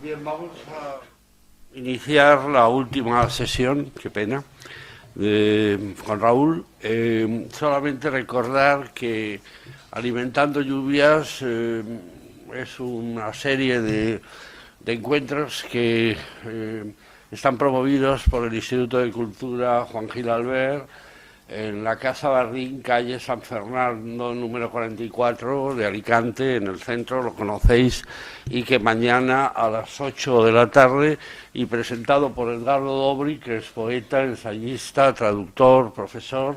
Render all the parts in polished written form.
Bien, vamos a iniciar la última sesión, qué pena, con Raúl. Solamente recordar que Alimentando Lluvias es una serie de encuentros que están promovidos por el Instituto de Cultura Juan Gil Albert en la Casa Bardín, calle San Fernando, número 44 de Alicante, en el centro, lo conocéis, y que mañana a las 8 de la tarde, y presentado por Edgardo Dobri, que es poeta, ensayista, traductor, profesor,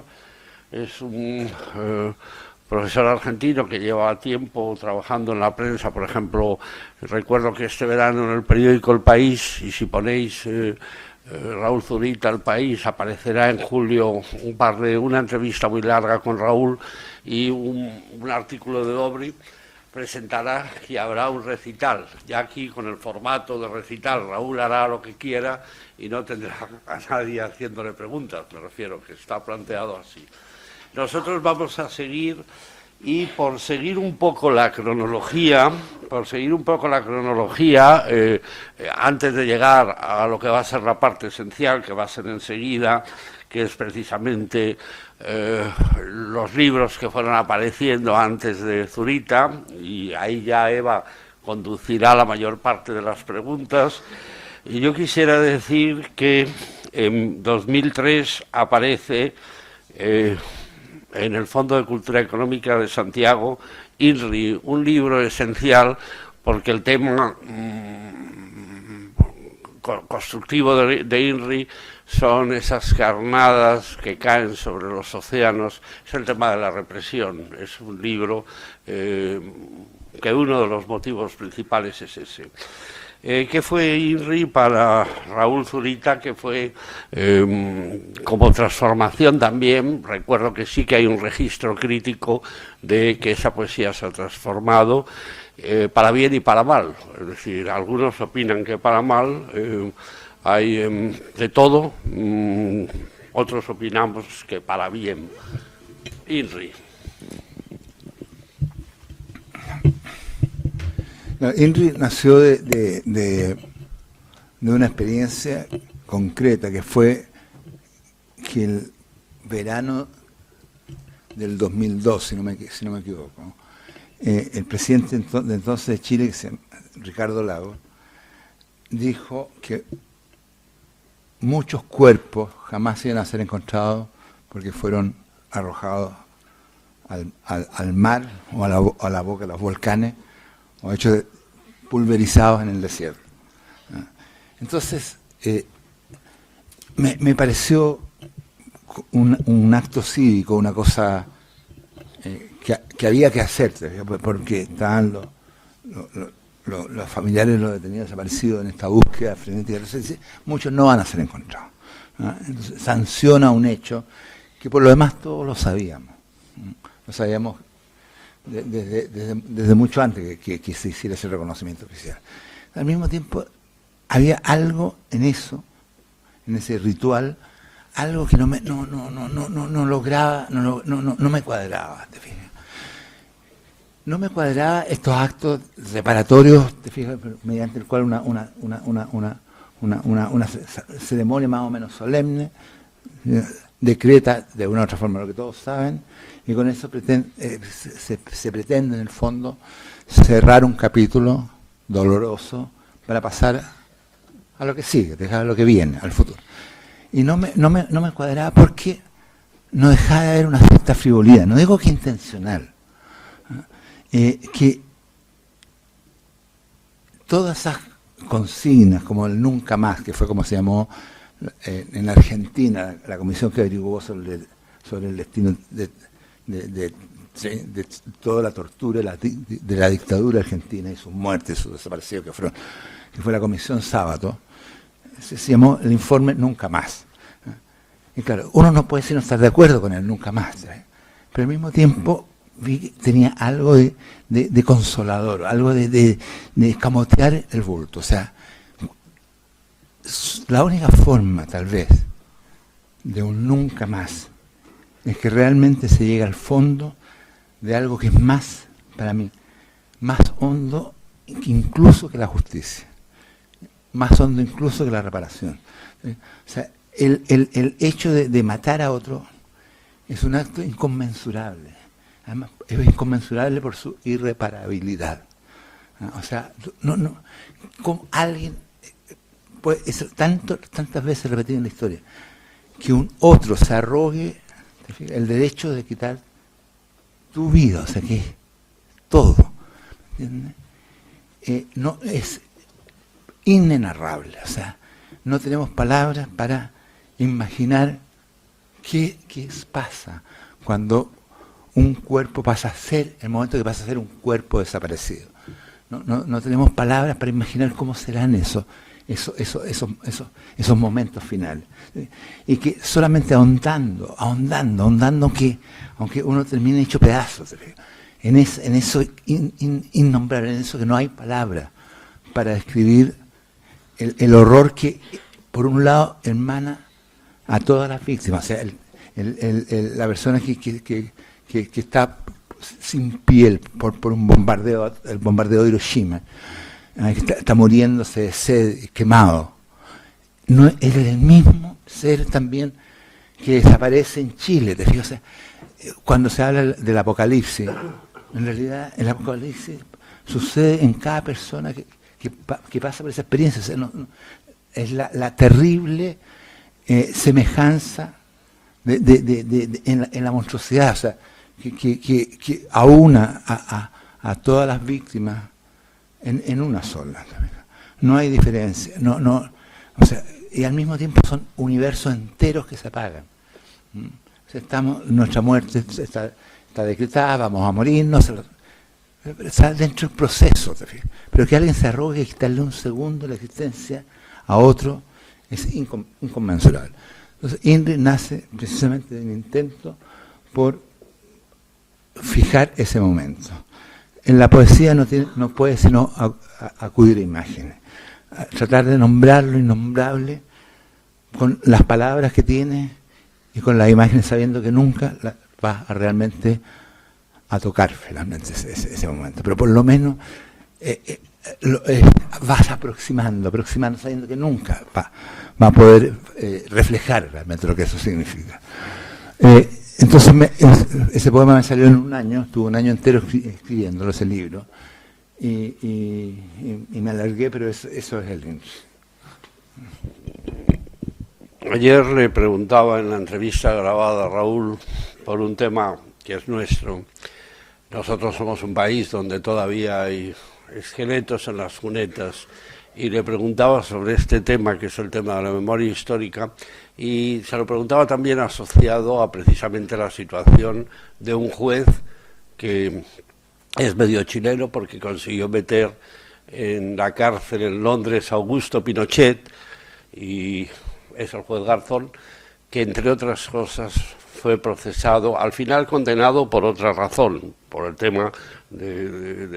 es un profesor argentino que lleva tiempo trabajando en la prensa. Por ejemplo, recuerdo que este verano en el periódico El País, y si ponéis Raúl Zurita, El País, aparecerá en julio una entrevista muy larga con Raúl y un artículo de Dobri. Presentará y habrá un recital, ya aquí con el formato de recital. Raúl hará lo que quiera y no tendrá a nadie haciéndole preguntas, me refiero, que está planteado así. Nosotros vamos a seguir, y por seguir un poco la cronología, antes de llegar a lo que va a ser la parte esencial, que va a ser enseguida, que es precisamente los libros que fueron apareciendo antes de Zurita, y ahí ya Eva conducirá la mayor parte de las preguntas. Y yo quisiera decir que en 2003 aparece en el Fondo de Cultura Económica de Santiago, INRI, un libro esencial, porque el tema constructivo de INRI son esas carnadas que caen sobre los océanos, es el tema de la represión. Es un libro que uno de los motivos principales es ese. ¿Qué fue INRI para Raúl Zurita? Que fue como transformación también. Recuerdo que sí que hay un registro crítico de que esa poesía se ha transformado para bien y para mal. Es decir, algunos opinan que para mal, hay de todo, otros opinamos que para bien. INRI. No, INRI nació de una experiencia concreta, que fue que el verano del 2002, si no me equivoco, ¿no? El presidente de entonces de Chile, Ricardo Lagos, dijo que muchos cuerpos jamás iban a ser encontrados porque fueron arrojados al mar o a la boca de los volcanes, o hechos pulverizados en el desierto. Entonces, me pareció un acto cívico, una cosa que había que hacer, porque estaban los familiares de los detenidos desaparecidos en esta búsqueda frenética. Muchos no van a ser encontrados. Entonces, sanciona un hecho que por lo demás todos lo sabíamos. Lo sabíamos desde mucho antes que se hiciera ese reconocimiento oficial. Al mismo tiempo, había algo en eso, en ese ritual, algo que no lograba, no me cuadraba, ¿te fijas? No me cuadraba estos actos reparatorios, ¿te fijas? Mediante el cual una ceremonia más o menos solemne decreta de una u otra forma lo que todos saben, y con eso se pretende en el fondo cerrar un capítulo doloroso para pasar a lo que sigue, a lo que viene, al futuro. Y no me cuadraba porque no dejaba de haber una cierta frivolidad, no digo que intencional, que todas esas consignas, como el nunca más, que fue como se llamó en Argentina, la comisión que averiguó sobre el destino de toda la tortura de la dictadura argentina y sus muertes, sus desaparecidos, que fue la comisión Sábato, se llamó el informe Nunca Más. Y claro, uno no puede no estar de acuerdo con el Nunca Más, pero al mismo tiempo vi que tenía algo de consolador, algo de escamotear el bulto. O sea, la única forma, tal vez, de un Nunca Más es que realmente se llegue al fondo de algo que es más, para mí, más hondo incluso que la justicia, más hondo incluso que la reparación. O sea, el hecho de matar a otro es un acto inconmensurable. Además, es inconmensurable por su irreparabilidad. O sea, como alguien puede ser tantas veces repetido en la historia, que un otro se arrogue el derecho de quitar tu vida, o sea, que es todo. ¿Entiendes? No, es inenarrable, o sea, no tenemos palabras para imaginar qué pasa cuando un cuerpo pasa a ser, el momento que pasa a ser un cuerpo desaparecido. No tenemos palabras para imaginar cómo serán esos momentos finales. Y que solamente ahondando, aunque uno termine hecho pedazos, en eso innombrable, en eso que no hay palabra para describir el horror que, por un lado, emana a todas las víctimas. O sea, la persona que está sin piel por un bombardeo, el bombardeo de Hiroshima, que está muriéndose de sed, quemado. No, es el mismo ser también que desaparece en Chile. ¿Te fijas? O sea, cuando se habla del apocalipsis, en realidad el apocalipsis sucede en cada persona que pasa por esa experiencia. O sea, es la terrible semejanza en la monstruosidad, o sea, que aúna a todas las víctimas en una sola. No hay diferencia, o sea, y al mismo tiempo son universos enteros que se apagan. O sea, nuestra muerte está decretada, vamos a morirnos, está dentro del proceso, pero que alguien se arrogue y quitarle un segundo de la existencia a otro es inconmensurable. Entonces, INRI nace precisamente de un intento por fijar ese momento. En la poesía no puede sino acudir a imágenes, a tratar de nombrar lo innombrable con las palabras que tiene y con las imágenes, sabiendo que nunca va a realmente a tocar finalmente ese momento, pero por lo menos vas aproximando, sabiendo que nunca va a poder reflejar realmente lo que eso significa. Entonces ese poema me salió en un año, estuve un año entero escribiéndolo, ese libro, y me alargué, pero eso es el INRI. Ayer le preguntaba en la entrevista grabada a Raúl por un tema que es nuestro. Nosotros somos un país donde todavía hay esqueletos en las cunetas, y le preguntaba sobre este tema, que es el tema de la memoria histórica, y se lo preguntaba también asociado a precisamente la situación de un juez que es medio chileno porque consiguió meter en la cárcel en Londres a Augusto Pinochet, y es el juez Garzón, que entre otras cosas fue procesado, al final condenado por otra razón, por el tema de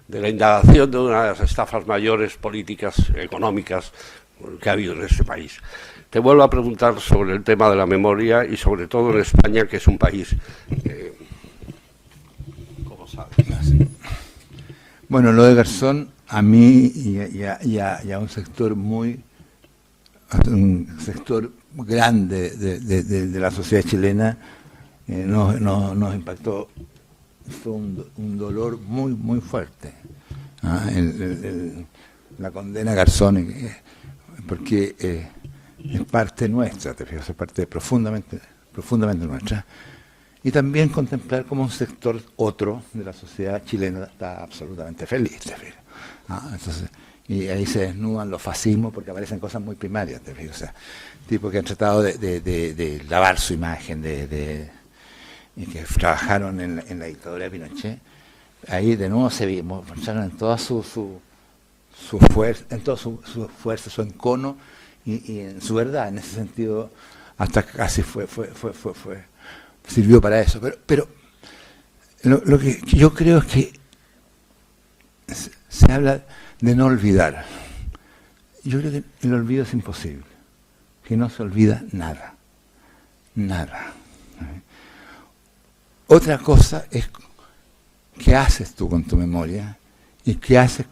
la indagación de una de las estafas mayores políticas, económicas que ha habido en este país. Te vuelvo a preguntar sobre el tema de la memoria y sobre todo en España, que es un país ¿cómo sabes? Bueno, lo de Garzón a mí y a un sector grande de la sociedad chilena nos impactó. Fue un dolor muy fuerte, la condena a Garzón, porque es parte nuestra, te fijas, es parte profundamente nuestra, y también contemplar como un sector otro de la sociedad chilena está absolutamente feliz, te fijas. Entonces, y ahí se desnudan los fascismos porque aparecen cosas muy primarias, te fijas, o sea, tipos que han tratado de lavar su imagen, y que trabajaron en la dictadura de Pinochet. Ahí de nuevo se mostraron en toda su fuerza, su encono y en su verdad. En ese sentido, hasta casi sirvió para eso. Pero lo que yo creo es que se habla de no olvidar. Yo creo que el olvido es imposible, que no se olvida nada. Otra cosa es qué haces tú con tu memoria y qué haces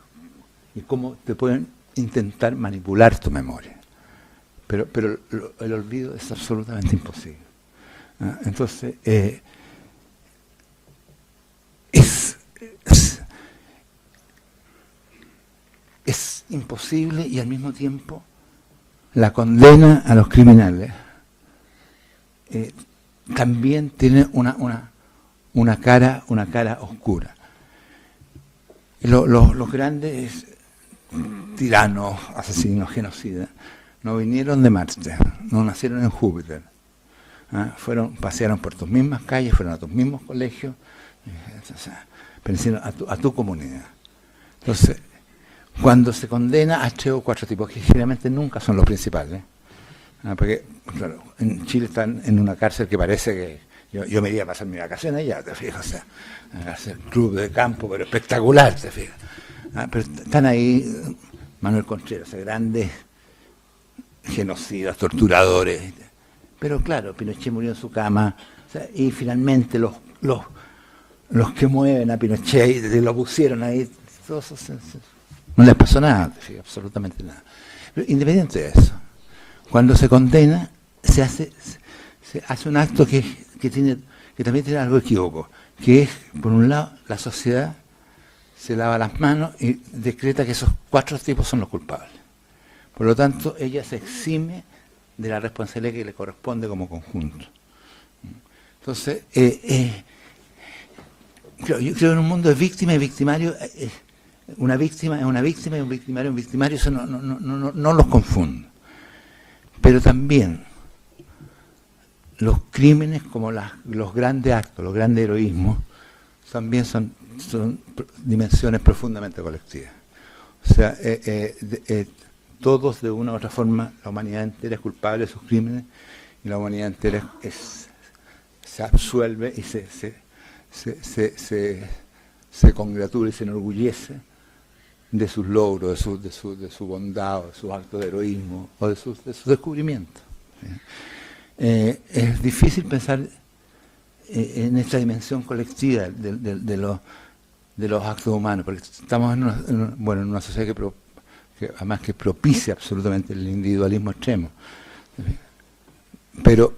y cómo te pueden intentar manipular tu memoria. Pero el olvido es absolutamente imposible. Entonces, es imposible, y al mismo tiempo la condena a los criminales también tiene una cara oscura. Los grandes tiranos, asesinos, genocidas, no vinieron de Marte, no nacieron en Júpiter. Pasearon por tus mismas calles, fueron a tus mismos colegios, pertenecieron a tu comunidad. Entonces, cuando se condena a 3 o 4 tipos, que generalmente nunca son los principales, porque, claro, en Chile están en una cárcel que parece que yo me iría a pasar mis vacaciones allá, te fijas, o sea, hacer club de campo, pero espectacular, te fijas. Pero están ahí Manuel Contreras, grandes genocidas, torturadores. Pero claro, Pinochet murió en su cama, o sea, y finalmente los que mueven a Pinochet y lo pusieron ahí, todos, no les pasó nada, absolutamente nada. Pero independiente de eso, cuando se condena, se hace un acto que también tiene algo equívoco, que es, por un lado, la sociedad se lava las manos y decreta que esos 4 tipos son los culpables. Por lo tanto, ella se exime de la responsabilidad que le corresponde como conjunto. Entonces, yo creo que en un mundo de víctima y victimario, una víctima es una víctima y un victimario es un victimario, eso no los confundo. Pero también los crímenes, como los grandes actos, los grandes heroísmos, también son dimensiones profundamente colectivas. O sea, todos de una u otra forma, la humanidad entera es culpable de sus crímenes y la humanidad entera se absuelve y se congratula y se enorgullece de sus logros, de su bondad, de sus actos de heroísmo o de sus descubrimientos. Es difícil pensar en esta dimensión colectiva de los actos humanos, porque estamos en una sociedad que además que propicia absolutamente el individualismo extremo. Pero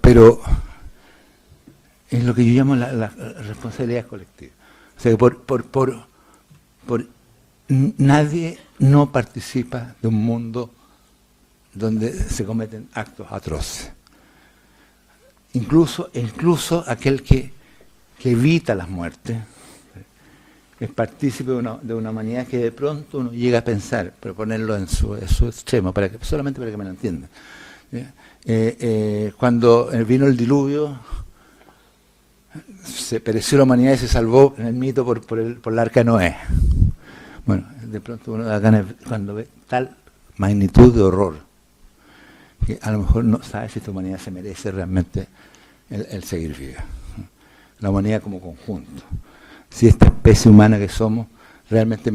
es lo que yo llamo la responsabilidad colectiva. O sea que nadie no participa de un mundo donde se cometen actos atroces. Incluso aquel que evita las muertes es partícipe de una humanidad que de pronto uno llega a pensar, pero ponerlo en su extremo, solamente para que me lo entiendan. Cuando vino el diluvio, se pereció la humanidad y se salvó en el mito por la arca de Noé. Bueno, de pronto uno da ganas cuando ve tal magnitud de horror, que a lo mejor no sabe si esta humanidad se merece realmente el seguir viva. La humanidad como conjunto. Si esta especie humana que somos realmente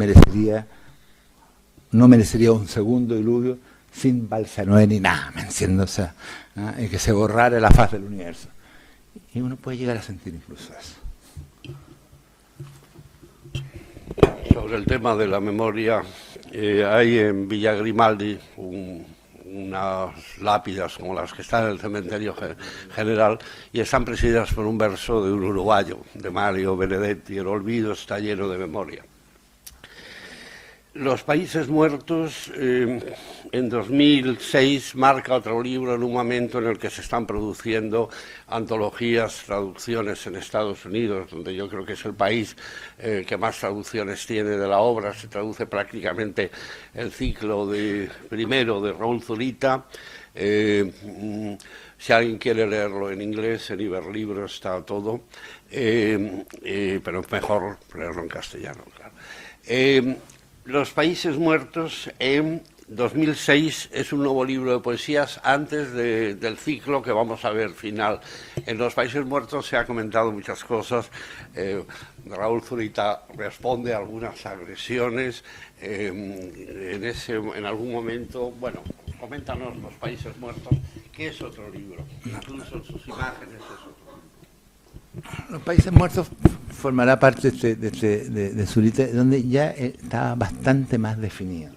no merecería un segundo diluvio sin balsa Noé ni nada, ¿me entiendes? O sea, y que se borrara la faz del universo. Y uno puede llegar a sentir incluso eso. Sobre el tema de la memoria, hay en Villa Grimaldi unas lápidas como las que están en el cementerio general y están presididas por un verso de un uruguayo, de Mario Benedetti: el olvido está lleno de memoria. Los Países Muertos, en 2006, marca otro libro en un momento en el que se están produciendo antologías, traducciones en Estados Unidos, donde yo creo que es el país que más traducciones tiene de la obra. Se traduce prácticamente el ciclo primero de Raúl Zurita. Si alguien quiere leerlo en inglés, en Iberlibro está todo, pero es mejor leerlo en castellano, claro. Los Países Muertos, en 2006, es un nuevo libro de poesías antes del ciclo que vamos a ver final. En Los Países Muertos se ha comentado muchas cosas. Raúl Zurita responde a algunas agresiones. En algún momento, bueno, coméntanos Los Países Muertos, que es otro libro. Incluso sus imágenes es otro. Los Países Muertos formará parte de Zurita, donde ya estaba bastante más definido.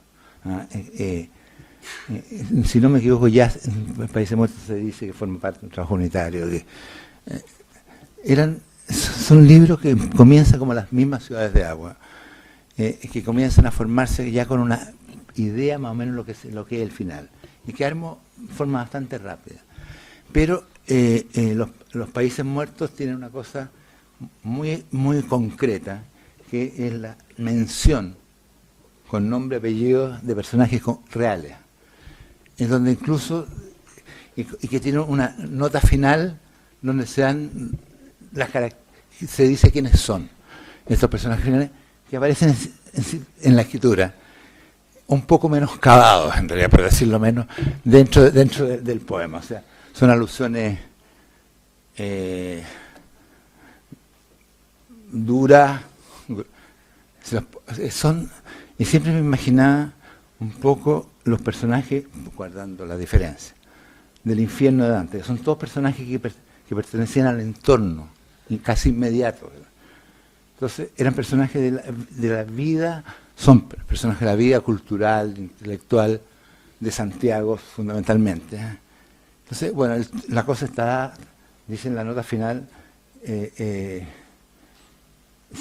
Si no me equivoco, ya en Países Muertos se dice que forma parte de un trabajo unitario. Son libros que comienzan como las mismas ciudades de agua, que comienzan a formarse ya con una idea más o menos lo que es el final, y que armo de forma bastante rápida. Pero los Países Muertos tienen una cosa muy, muy concreta, que es la mención con nombre y apellido de personajes reales, en donde incluso, y que tiene una nota final donde se dice quiénes son estos personajes finales, que aparecen en la escritura, un poco menos cavados, en realidad, por decirlo menos, dentro del poema. O sea, son alusiones duras, y siempre me imaginaba un poco los personajes, guardando la diferencia, del infierno de Dante, que son todos personajes que pertenecían al entorno, casi inmediato. Entonces, eran personajes de la vida, son personajes de la vida cultural, intelectual, de Santiago, fundamentalmente. Entonces, bueno, la cosa está, dice en la nota final, se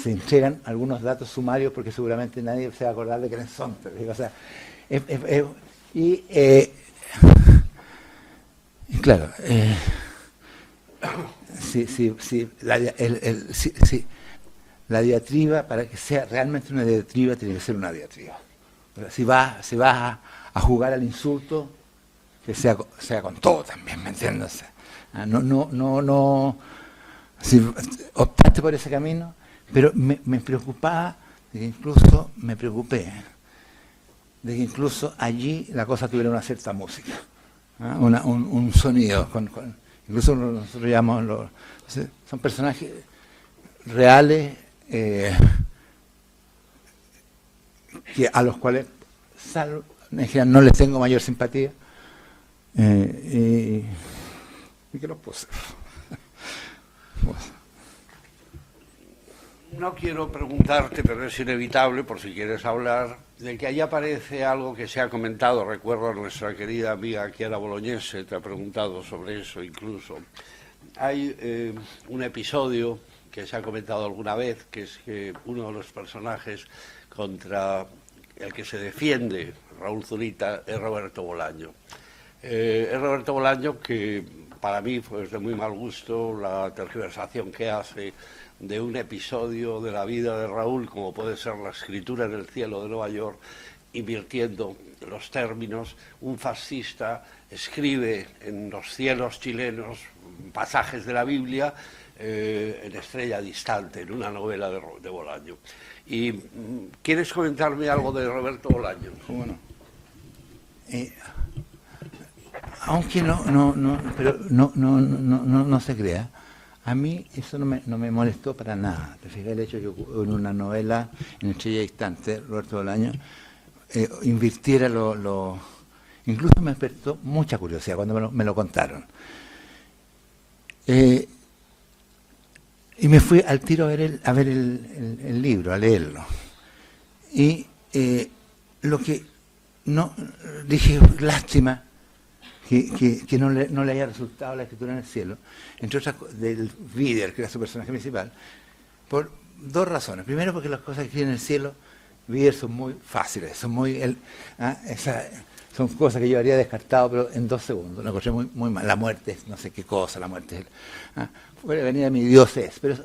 entregan algunos datos sumarios porque seguramente nadie se va a acordar de quiénes son. O sea, y claro, la diatriba, para que sea realmente una diatriba, tiene que ser una diatriba. O sea, si vas a jugar al insulto, que sea con todo también, ¿me entiendes? No, si optaste por ese camino, pero me preocupaba, de que incluso allí la cosa tuviera una cierta música, un sonido, incluso nosotros llamamos, son personajes reales, a los cuales en general no les tengo mayor simpatía, y que los puse. No quiero preguntarte, pero es inevitable, por si quieres hablar, de que ahí aparece algo que se ha comentado. Recuerdo a nuestra querida amiga Chiara Bolognese, te ha preguntado sobre eso incluso. Hay un episodio que se ha comentado alguna vez, que es que uno de los personajes contra el que se defiende Raúl Zurita es Roberto Bolaño. Es Roberto Bolaño que para mí fue de muy mal gusto la tergiversación que hace de un episodio de la vida de Raúl, como puede ser la escritura en el cielo de Nueva York, invirtiendo los términos. Un fascista escribe en los cielos chilenos pasajes de la Biblia en Estrella Distante, en una novela de Bolaño. ¿Y quieres comentarme algo de Roberto Bolaño? Bueno, aunque no se crea, a mí eso no me molestó para nada. Te fijas el hecho que en una novela, en Estrella Distante, Roberto Bolaño invirtiera incluso me despertó mucha curiosidad cuando me lo contaron. Y me fui al tiro a ver el libro, a leerlo. Y lo que no dije, lástima que no le haya resultado la escritura en el cielo, entre otras del Vider, que era su personaje principal, por dos razones. Primero, porque las cosas que escriben en el cielo, Vider, son muy fáciles, son cosas que yo habría descartado, pero en 2 segundos. Lo encontré muy mal. La muerte es no sé qué cosa, la muerte es fuera de venida mi Dios es, pero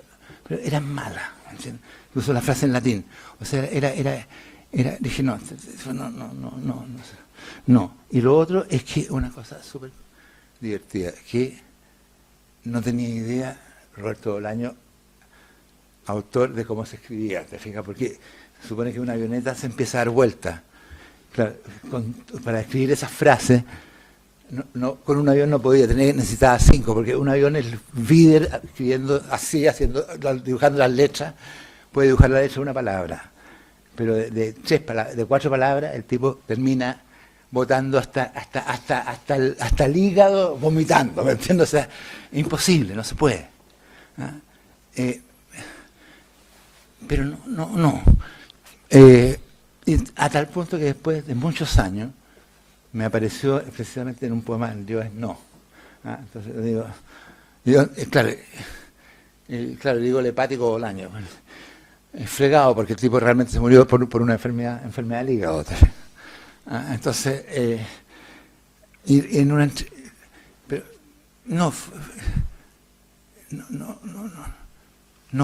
eran malas, ¿entiendes? Incluso la frase en latín. O sea, dije, no. Y lo otro es que una cosa súper divertida, que no tenía idea Roberto Bolaño, autor de cómo se escribía, ¿te fijas? Porque se supone que una avioneta se empieza a dar vuelta. Claro, para escribir esas frases, con un avión no podía necesitaba 5, porque un avión es Vider escribiendo así, dibujando las letras, puede dibujar la letra de una palabra, pero de 4 palabras el tipo termina botando hasta el hígado, vomitando, ¿me entiendes? O sea, es imposible, no se puede. Pero no. Y a tal punto que después de muchos años me apareció precisamente en un poema el Dios es no. Entonces digo, claro, digo el hepático Bolaño. Bueno, es fregado porque el tipo realmente se murió por una enfermedad del hígado. Entonces, y en una... Pero no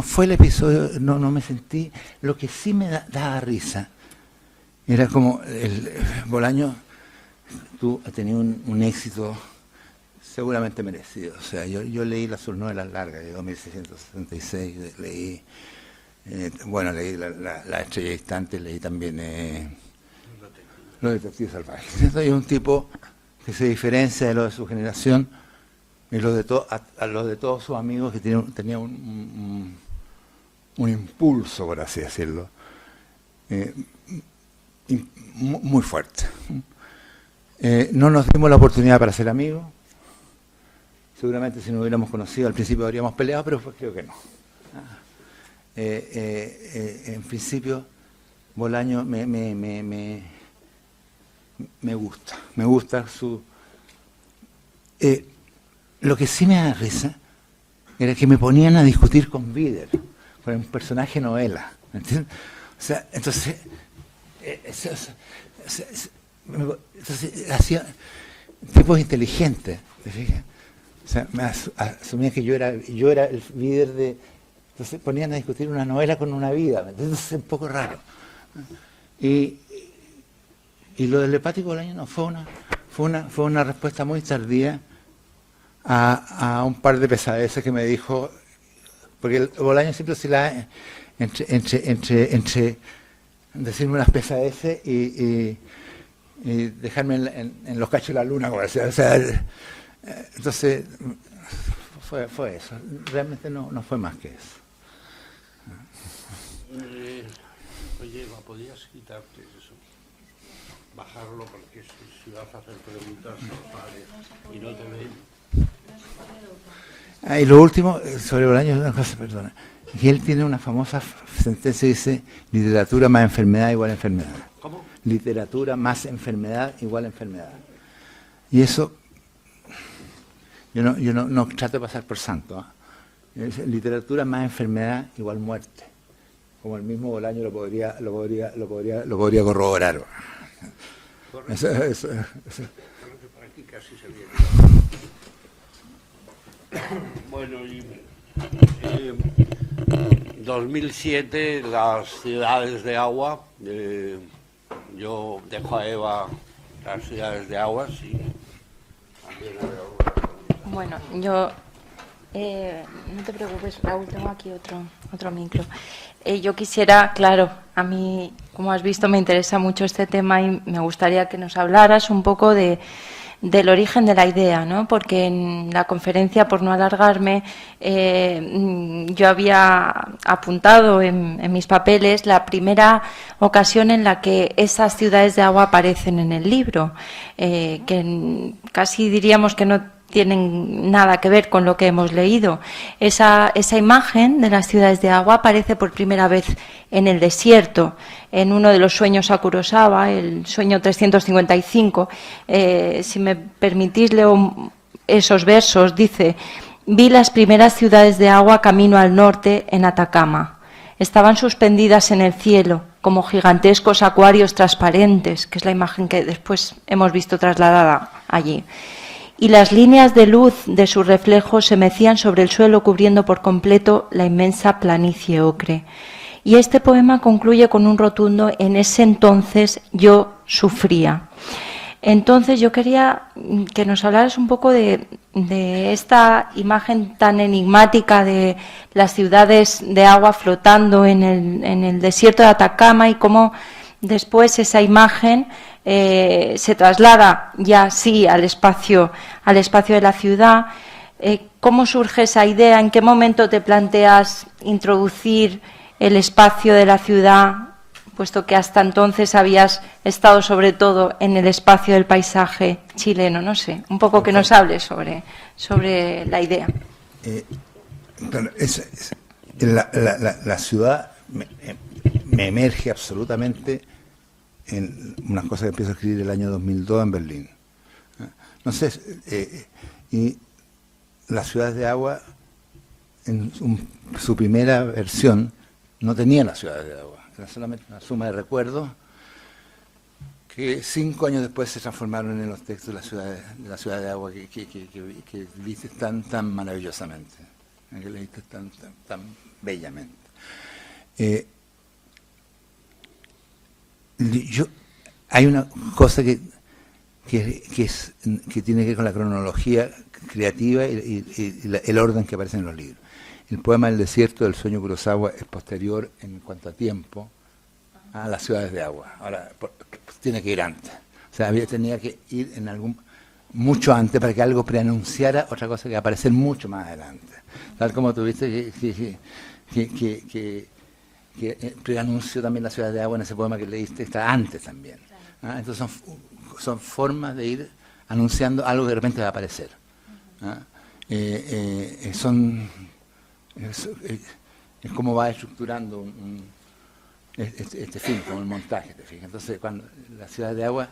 fue el episodio, no me sentí... Lo que sí me daba risa era como el Bolaño, tú has tenido un éxito seguramente merecido. O sea, yo leí las sus novelas largas, de 1666, leí... leí La estrella distante, leí también Los detectives salvajes. Soy un tipo que se diferencia de los de su generación y a los de todos sus amigos que tenía un impulso, por así decirlo, muy fuerte. No nos dimos la oportunidad para ser amigos. Seguramente si nos hubiéramos conocido al principio habríamos peleado, pero creo que no. En principio, Bolaño me gusta su... lo que sí me da risa era que me ponían a discutir con Bieder, con un personaje novela, ¿entiendes? O sea, entonces hacía tipos inteligentes, ¿te fijas? O sea, me asumían que yo era el Bieder de... Entonces ponían a discutir una novela con una vida, entonces es un poco raro. Y lo del hepático Bolaño no fue una respuesta muy tardía a un par de pesadeces que me dijo, porque el Bolaño siempre oscilaba entre decirme unas pesadeces y dejarme en los cachos de la luna, como decía. O sea, entonces fue eso. Realmente no fue más que eso. Oye, Eva, ¿podrías quitarte eso? Bajarlo, porque si vas a hacer preguntas y no te ven. Y lo último, sobre Bolaño, es una cosa, perdona. Y él tiene una famosa sentencia que dice: literatura más enfermedad igual a enfermedad. ¿Cómo? Literatura más enfermedad igual a enfermedad. Y eso, yo no trato de pasar por santo. Literatura más enfermedad igual muerte. Como el mismo Bolaño lo podría corroborar. Eso. Creo que por aquí casi se viene. Bueno, y 2007, las ciudades de agua. Yo dejo a Eva las ciudades de agua, sí. También Bueno, yo... no te preocupes, Raúl, tengo aquí otro micro. Yo quisiera, claro, a mí, como has visto, me interesa mucho este tema y me gustaría que nos hablaras un poco del origen de la idea, ¿no? Porque en la conferencia, por no alargarme, yo había apuntado en mis papeles la primera ocasión en la que esas ciudades de agua aparecen en el libro, que casi diríamos que no tienen nada que ver con lo que hemos leído. Esa imagen de las ciudades de agua aparece por primera vez en el desierto, en uno de los sueños a Kurosawa, el sueño 355. Si me permitís, leo esos versos. Dice: vi las primeras ciudades de agua camino al norte en Atacama. Estaban suspendidas en el cielo como gigantescos acuarios transparentes, que es la imagen que después hemos visto trasladada allí. Y las líneas de luz de su reflejo se mecían sobre el suelo, cubriendo por completo la inmensa planicie ocre. Y este poema concluye con un rotundo: en ese entonces yo sufría. Entonces yo quería que nos hablaras un poco de esta imagen tan enigmática de las ciudades de agua flotando en el desierto de Atacama, y cómo después esa imagen se traslada ya sí al espacio de la ciudad. ¿Cómo surge esa idea? ¿En qué momento te planteas introducir el espacio de la ciudad, puesto que hasta entonces habías estado sobre todo en el espacio del paisaje chileno? No sé, un poco que nos hables sobre la idea. La ciudad me emerge absolutamente en unas cosas que empiezo a escribir el año 2002 en Berlín. No sé, y las ciudades de agua, en su primera versión, no tenía las ciudades de agua, era solamente una suma de recuerdos que 5 años después se transformaron en los textos de la ciudad de agua que leíste tan maravillosamente, que leíste tan bellamente. Hay una cosa que tiene que ver con la cronología creativa y el orden que aparece en los libros. El poema El desierto del sueño Kurosawa es posterior en cuanto a tiempo a las ciudades de agua. Ahora, tiene que ir antes. O sea, tenía que ir mucho antes para que algo preanunciara otra cosa que va a aparecer mucho más adelante. Tal como tuviste que preanunció también la ciudad de agua en ese poema que leíste, está antes también. Entonces son formas de ir anunciando algo que de repente va a aparecer. Es como va estructurando este film, como el montaje, ¿te fijas? Entonces, cuando las ciudades de agua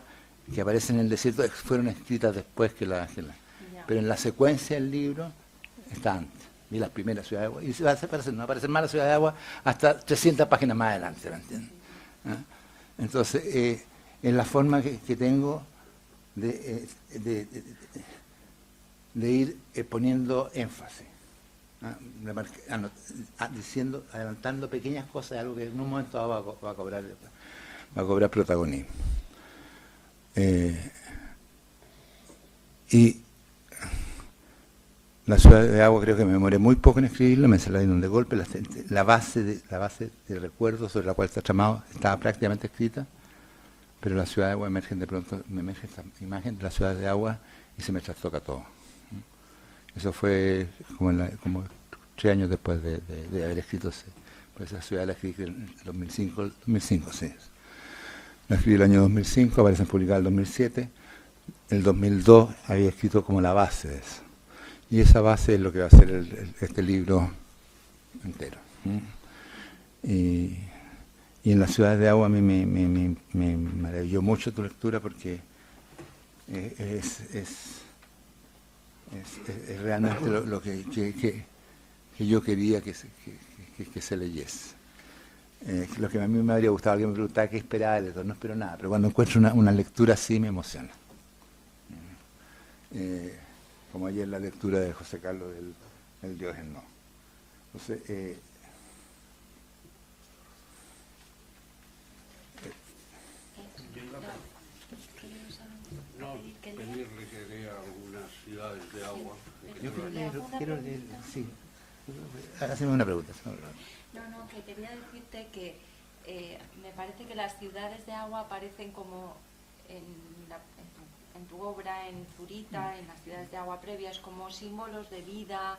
que aparecen en el desierto fueron escritas después pero en la secuencia del libro está antes. Y las primeras ciudades de agua. Y no va a aparecer más la ciudad de agua hasta 300 páginas más adelante, ¿me entiendes? Entonces, es la forma que tengo de ir poniendo énfasis. Adelantando pequeñas cosas, algo que en un momento va a cobrar protagonismo. Y la ciudad de agua creo que me demoré muy poco en escribirlo, me se la dieron de golpe, la base de recuerdos sobre la cual está tramado estaba prácticamente escrita, pero la ciudad de agua me emerge esta imagen de la ciudad de agua y se me trastoca todo. Eso fue como 3 años después de haber escrito pues esa ciudad la escribí en el 2005, sí. La escribí el año 2005, aparece publicada en el 2007. El 2002 había escrito como la base de eso. Y esa base es lo que va a ser este libro entero. Y en la ciudad de agua a mí me maravilló mucho tu lectura porque es realmente lo que yo quería que se leyese. Lo que a mí me habría gustado, alguien me preguntaba qué esperaba del lector, no espero nada, pero cuando encuentro una lectura así me emociona. Como ayer la lectura de José Carlos del Dios es no. Entonces, pedirle que lea algunas ciudades de agua. Yo quiero leer, sí. Haceme una pregunta. No, que quería decirte que me parece que las ciudades de agua aparecen como en tu obra, en Zurita, en las ciudades de agua previas, como símbolos de vida,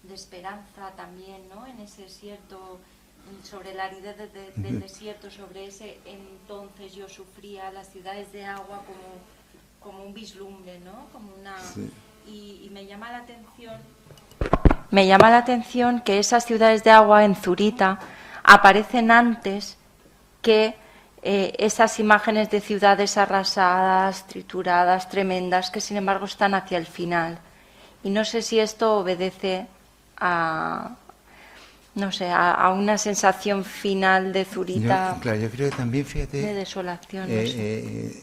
de esperanza también, ¿no? En ese desierto, sobre la aridez del desierto, sobre ese entonces yo sufría las ciudades de agua como un vislumbre, ¿no? Como una... Sí. Y me llama la atención... Me llama la atención que esas ciudades de agua en Zurita aparecen antes que esas imágenes de ciudades arrasadas, trituradas, tremendas, que sin embargo están hacia el final. Y no sé si esto obedece a una sensación final de Zurita. Claro, yo creo que también, fíjate, de desolación. No sé.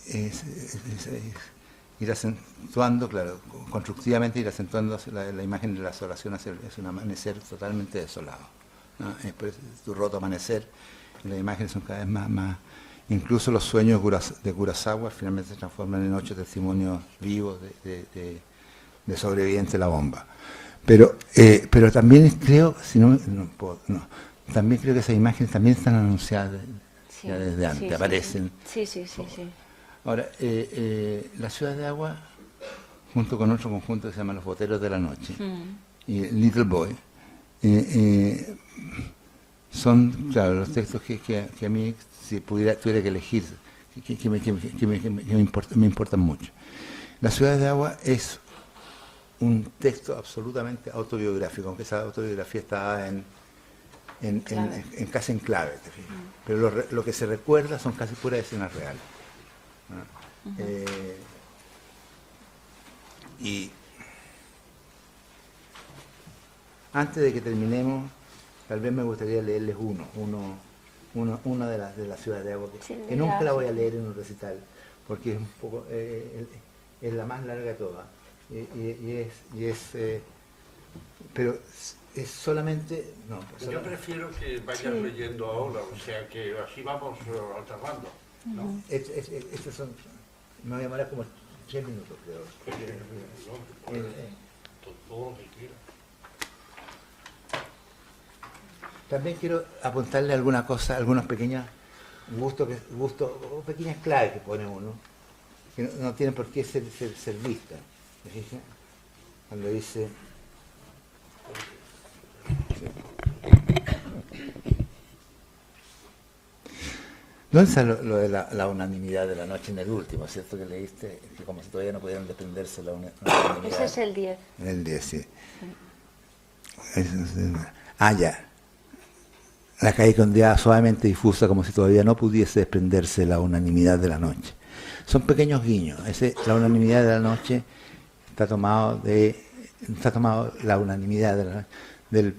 Ir acentuando, claro, constructivamente ir acentuando la imagen de la desolación, es un amanecer totalmente desolado, ¿no? Es tu roto amanecer, y las imágenes son cada vez más. Incluso los sueños de Kurosawa finalmente se transforman en 8 testimonios vivos de sobrevivientes de la bomba. Pero también creo, también creo que esas imágenes también están anunciadas ya desde antes, aparecen. Sí. Ahora, la ciudad de agua, junto con otro conjunto que se llama Los Boteros de la Noche, y Little Boy, son, claro, los textos que a mí, si tuviera que elegir, que me importan mucho. La ciudad de agua es un texto absolutamente autobiográfico, aunque esa autobiografía está en en casi en clave, ¿te fijas? Pero lo que se recuerda son casi puras escenas reales, ¿no? Y antes de que terminemos, tal vez me gustaría leerles una de las ciudades de agua que nunca la voy a leer en un recital, porque es un poco es la más larga de todas, pero es solamente yo prefiero que vayas leyendo ahora, o sea que así vamos alternando, ¿no? Estos son, me voy a demorar como 3 minutos, creo. Todo lo que quieras. También quiero apuntarle alguna cosa, algunos pequeños gustos o pequeñas claves que pone uno, que no tienen por qué ser vistas. ¿Me fijas? Cuando dice... ¿Dónde está lo de la unanimidad de la noche en el último, cierto que leíste? Que como si todavía no pudieran desprenderse la unanimidad. Ese es el 10. El 10, sí. Ya. La calle ondeaba suavemente difusa como si todavía no pudiese desprenderse la unanimidad de la noche. Son pequeños guiños. La unanimidad de la noche está tomado la unanimidad de la noche del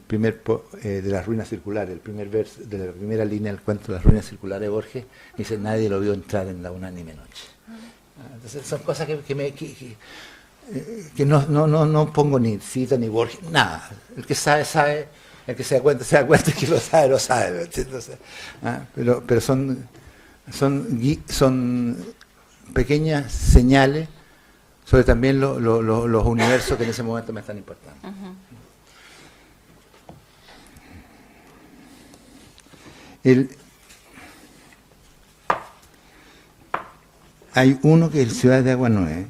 de las ruinas circulares, el primer verso de la primera línea del cuento de las ruinas circulares de Borges, dice: nadie lo vio entrar en la unánime noche. Entonces son cosas que no pongo ni cita ni Borges, nada. El que sabe, el que se da cuenta, el que lo sabe. Entonces, pero son pequeñas señales sobre también los universos que en ese momento me están importando. Hay uno que es Ciudad de Agua Nueve,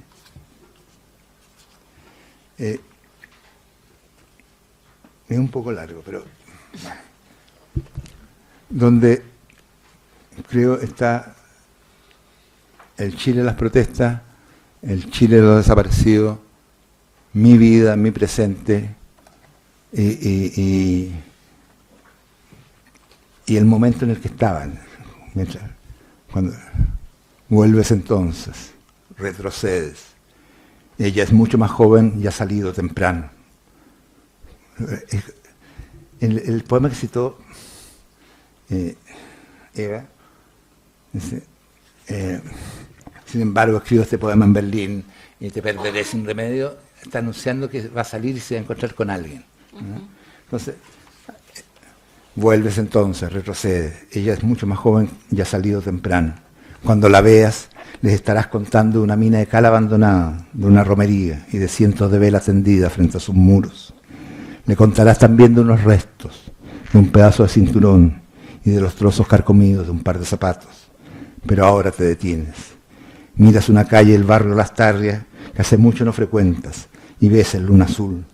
es un poco largo, pero donde creo está el Chile de las protestas, el Chile de los desaparecidos, mi vida, mi presente y el momento en el que estaban. Cuando vuelves entonces, retrocedes. Ella es mucho más joven y ha salido temprano. El poema que citó Eva dice: sin embargo, escribo este poema en Berlín y te perderé sin remedio. Está anunciando que va a salir y se va a encontrar con alguien, ¿no? Entonces, vuelves entonces, retrocedes. Ella es mucho más joven y ha salido temprano. Cuando la veas, les estarás contando de una mina de cal abandonada, de una romería y de cientos de velas tendidas frente a sus muros. Le contarás también de unos restos, de un pedazo de cinturón y de los trozos carcomidos de un par de zapatos. Pero ahora te detienes. Miras una calle del barrio Lastarria que hace mucho no frecuentas y ves el luna azul.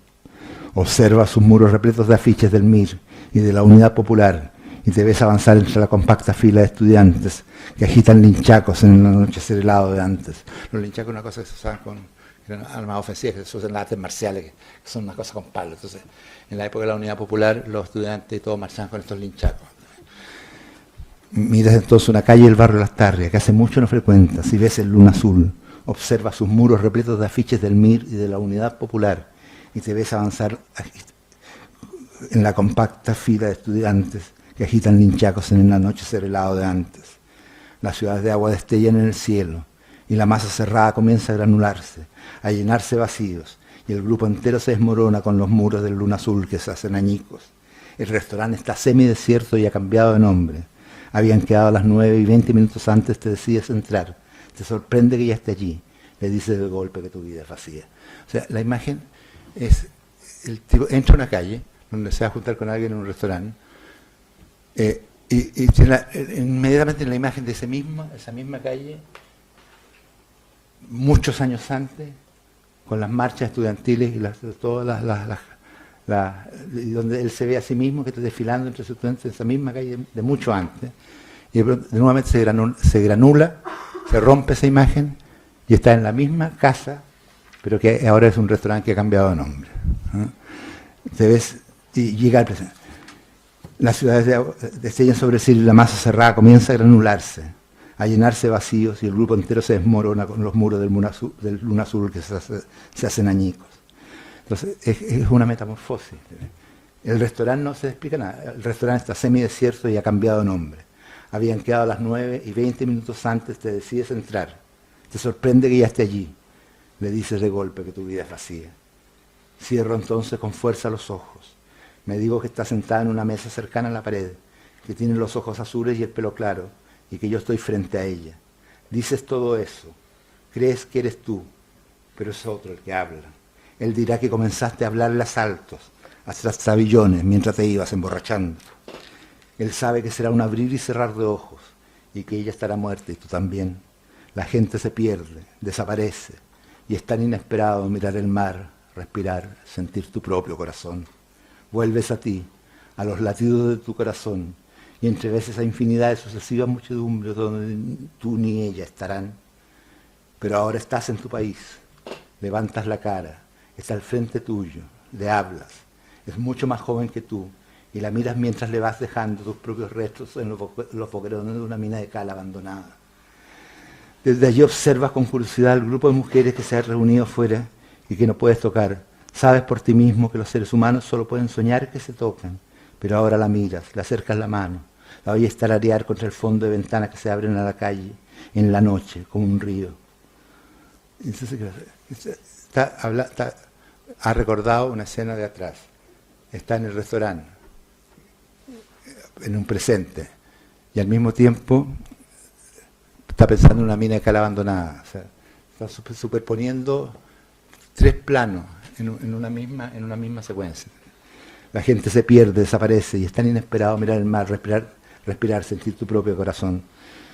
Observas sus muros repletos de afiches del MIR y de la Unidad Popular y te ves avanzar entre la compacta fila de estudiantes que agitan linchacos en el anochecer helado de antes. Los linchacos es una cosa que se usaban con armas ofensivas, que se usan en las artes marciales, que son una cosa con palos. Entonces, en la época de la Unidad Popular, los estudiantes y todos marchaban con estos linchacos. Miras entonces una calle del barrio Lastarria que hace mucho no frecuentas y ves el luna azul. Observas sus muros repletos de afiches del MIR y de la Unidad Popular y te ves avanzar en la compacta fila de estudiantes que agitan linchacos en el anochecer helado de antes. Las ciudades de agua destellan en el cielo y la masa cerrada comienza a granularse, a llenarse vacíos y el grupo entero se desmorona con los muros del luna azul que se hacen añicos. El restaurante está semidesierto y ha cambiado de nombre. Habían quedado a las 9 y 20 minutos antes, te decides entrar. Te sorprende que ya esté allí. Le dices de golpe que tu vida es vacía. O sea, la imagen es, el tipo entra a una calle donde se va a juntar con alguien en un restaurante y inmediatamente en la imagen de esa misma calle, muchos años antes, con las marchas estudiantiles y donde él se ve a sí mismo que está desfilando entre sus estudiantes en esa misma calle de mucho antes, y nuevamente se granula, se rompe esa imagen y está en la misma casa, pero que ahora es un restaurante que ha cambiado de nombre, ¿no? Te ves y llega al presente. Las ciudades destellan sobre sí y la masa cerrada comienza a granularse, a llenarse vacíos y el grupo entero se desmorona con los muros del luna azul que se hacen añicos. Entonces es una metamorfosis. El restaurante no se explica nada, el restaurante está semidesierto y ha cambiado de nombre. Habían quedado a las 9 y 20 minutos antes, te decides entrar. Te sorprende que ya esté allí. Le dices de golpe que tu vida es vacía. Cierro entonces con fuerza los ojos. Me digo que está sentada en una mesa cercana a la pared, que tiene los ojos azules y el pelo claro, y que yo estoy frente a ella. Dices todo eso. Crees que eres tú, pero es otro el que habla. Él dirá que comenzaste a hablarle a saltos, hasta trabillones, mientras te ibas emborrachando. Él sabe que será un abrir y cerrar de ojos, y que ella estará muerta y tú también. La gente se pierde, desaparece, y es tan inesperado mirar el mar, respirar, sentir tu propio corazón. Vuelves a ti, a los latidos de tu corazón, y entreves esa infinidad de sucesivas muchedumbres donde tú ni ella estarán. Pero ahora estás en tu país, levantas la cara, está al frente tuyo, le hablas, es mucho más joven que tú, y la miras mientras le vas dejando tus propios restos en los boquerones de una mina de cal abandonada. Desde allí observas con curiosidad al grupo de mujeres que se ha reunido afuera y que no puedes tocar. Sabes por ti mismo que los seres humanos solo pueden soñar que se tocan, pero ahora la miras, le acercas la mano, la oyes tararear contra el fondo de ventanas que se abren a la calle en la noche, como un río. Entonces, ha recordado una escena de atrás. Está en el restaurante, en un presente, y al mismo tiempo está pensando en una mina de cal abandonada. O sea, está superponiendo tres planos en una misma secuencia. La gente se pierde, desaparece, y es tan inesperado mirar el mar, respirar, sentir tu propio corazón.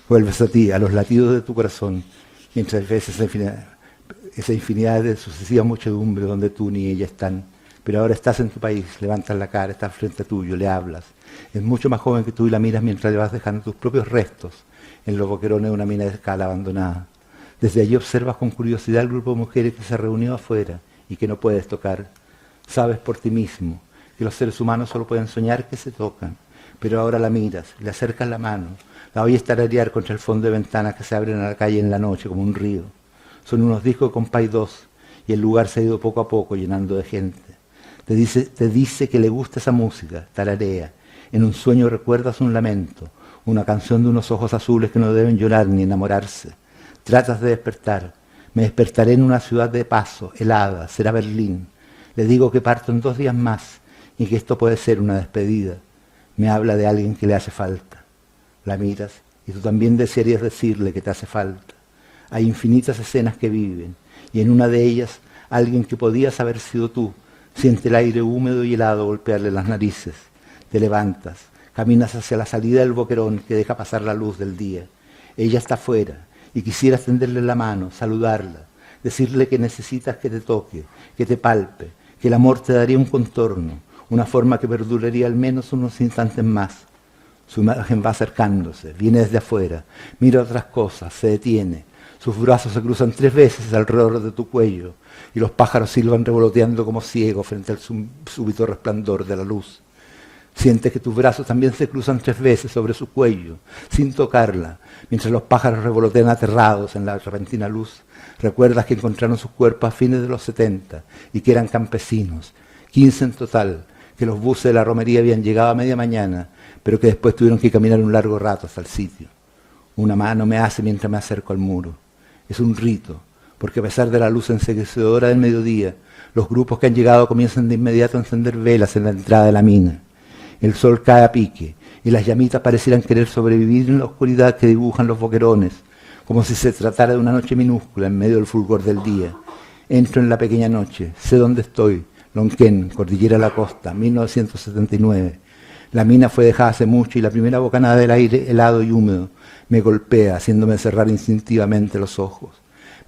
Vuelves a ti, a los latidos de tu corazón, mientras ves esa infinidad de sucesivas muchedumbres donde tú ni ella están. Pero ahora estás en tu país, levantas la cara, estás frente a tuyo, le hablas. Es mucho más joven que tú y la miras mientras le vas dejando tus propios restos en los boquerones de una mina de cal abandonada. Desde allí observas con curiosidad el grupo de mujeres que se reunió afuera y que no puedes tocar. Sabes por ti mismo que los seres humanos solo pueden soñar que se tocan, pero ahora la miras, le acercas la mano, la oyes tararear contra el fondo de ventanas que se abren a la calle en la noche como un río. Son unos discos con Compay 2 y el lugar se ha ido poco a poco llenando de gente. Te dice que le gusta esa música, tararea. En un sueño recuerdas un lamento, una canción de unos ojos azules que no deben llorar ni enamorarse. Tratas de despertar. Me despertaré en una ciudad de paso, helada, será Berlín. Le digo que parto en 2 días más y que esto puede ser una despedida. Me habla de alguien que le hace falta. La miras y tú también desearías decirle que te hace falta. Hay infinitas escenas que viven y en una de ellas alguien que podías haber sido tú siente el aire húmedo y helado golpearle las narices. Te levantas, caminas hacia la salida del boquerón que deja pasar la luz del día. Ella está afuera y quisieras tenderle la mano, saludarla, decirle que necesitas que te toque, que te palpe, que el amor te daría un contorno, una forma que perduraría al menos unos instantes más. Su imagen va acercándose, viene desde afuera, mira otras cosas, se detiene. Sus brazos se cruzan 3 veces alrededor de tu cuello y los pájaros silban revoloteando como ciegos frente al súbito resplandor de la luz. Sientes que tus brazos también se cruzan 3 veces sobre su cuello, sin tocarla, mientras los pájaros revolotean aterrados en la repentina luz. Recuerdas que encontraron sus cuerpos a fines de los 70 y que eran campesinos, 15 en total, que los buses de la romería habían llegado a media mañana, pero que después tuvieron que caminar un largo rato hasta el sitio. Una mano me hace mientras me acerco al muro. Es un rito, porque a pesar de la luz enseguecedora del mediodía, los grupos que han llegado comienzan de inmediato a encender velas en la entrada de la mina. El sol cae a pique y las llamitas parecieran querer sobrevivir en la oscuridad que dibujan los boquerones, como si se tratara de una noche minúscula en medio del fulgor del día. Entro en la pequeña noche, sé dónde estoy, Lonquén, Cordillera de la Costa, 1979. La mina fue dejada hace mucho y la primera bocanada del aire helado y húmedo me golpea, haciéndome cerrar instintivamente los ojos.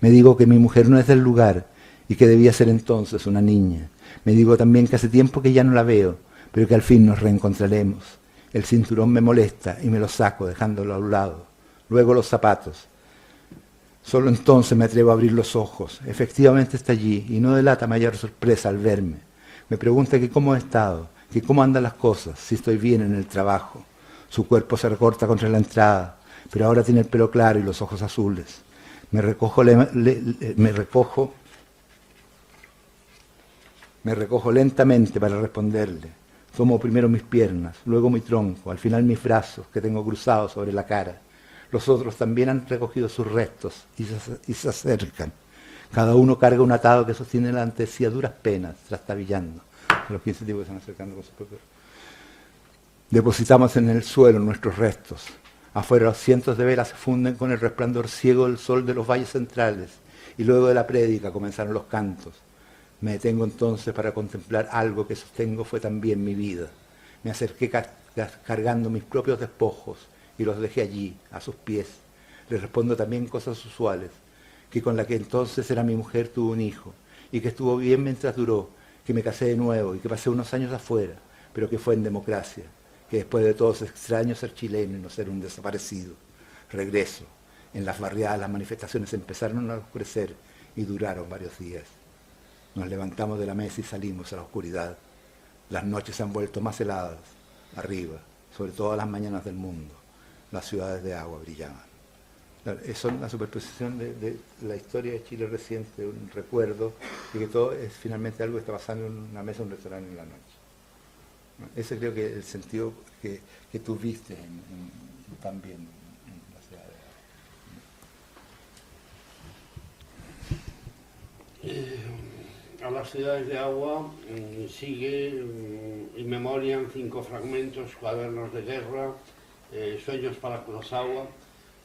Me digo que mi mujer no es del lugar y que debía ser entonces una niña. Me digo también que hace tiempo que ya no la veo, pero que al fin nos reencontraremos. El cinturón me molesta y me lo saco dejándolo a un lado. Luego los zapatos. Solo entonces me atrevo a abrir los ojos. Efectivamente está allí y no delata mayor sorpresa al verme. Me pregunta que cómo he estado que cómo andan las cosas, si estoy bien en el trabajo. Su cuerpo se recorta contra la entrada, pero ahora tiene el pelo claro y los ojos azules. Me recojo lentamente para responderle. Tomo primero mis piernas, luego mi tronco, al final mis brazos que tengo cruzados sobre la cara. Los otros también han recogido sus restos y se acercan. Cada uno carga un atado que sostiene delante de sí a duras penas, trastabillando. Los 15 tipos que están acercando con sus propios. Depositamos en el suelo nuestros restos. Afuera los cientos de velas se funden con el resplandor ciego del sol de los valles centrales. Y luego de la prédica comenzaron los cantos. Me detengo entonces para contemplar algo que sostengo fue también mi vida. Me acerqué cargando mis propios despojos y los dejé allí, a sus pies. Le respondo también cosas usuales, que con la que entonces era mi mujer tuve un hijo, y que estuvo bien mientras duró, que me casé de nuevo y que pasé unos años afuera, pero que fue en democracia, que después de todo es extraño ser chileno y no ser un desaparecido. Regreso. En las barriadas las manifestaciones empezaron a oscurecer y duraron varios días. Nos levantamos de la mesa y salimos a la oscuridad. Las noches se han vuelto más heladas, arriba, sobre todas las mañanas del mundo. Las ciudades de agua brillaban. Eso es la superposición de la historia de Chile reciente, un recuerdo de que todo es finalmente algo que está pasando en una mesa de un restaurante en la noche. Ese creo que es el sentido que tú viste también en la ciudad de agua. A las ciudades de agua sigue in memoriam 5 fragmentos, cuadernos de guerra, sueños para Kurosawa,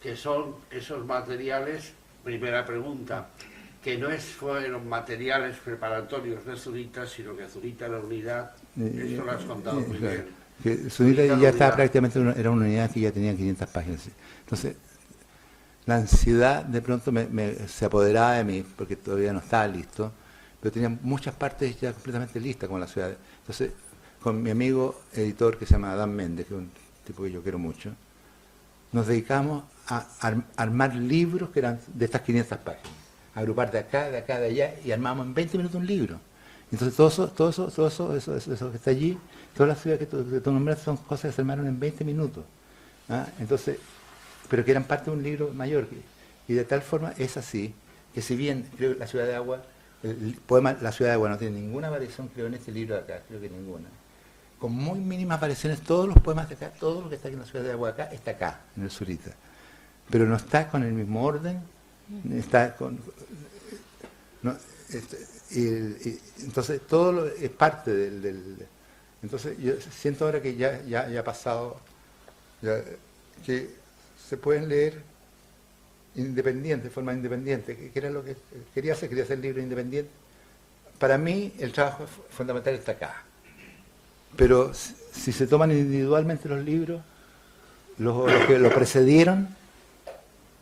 que son esos materiales, primera pregunta, que no fueron materiales preparatorios de Zurita, sino que Zurita la unidad, esto lo has contado muy bien. Que Zurita ya estaba prácticamente, era una unidad que ya tenía 500 páginas. Entonces, la ansiedad de pronto se apoderaba de mí, porque todavía no estaba listo, pero tenía muchas partes ya completamente listas, como la ciudad. Entonces, con mi amigo editor que se llama Adán Méndez, que es un tipo que yo quiero mucho, nos dedicamos a armar libros que eran de estas 500 páginas, agrupar de acá, de allá, y armamos en 20 minutos un libro. Entonces todo eso que está allí, todas las ciudades que tú nombras son cosas que se armaron en 20 minutos. ¿Ah? Entonces, pero que eran parte de un libro mayor. Y de tal forma es así, que si bien creo que La Ciudad de Agua, el poema La Ciudad de Agua no tiene ninguna variación, creo, en este libro de acá, creo que ninguna. Con muy mínimas variaciones, todos los poemas de acá, todo lo que está aquí en La Ciudad de Agua acá, está acá, en el Zurita. Pero no está con el mismo orden, está con... No, entonces todo es parte del... Entonces yo siento ahora que ya ha pasado, que se pueden leer independiente, de forma independiente, que era lo que quería hacer libros independientes. Para mí el trabajo fundamental está acá. Pero si se toman individualmente los libros, los que lo precedieron,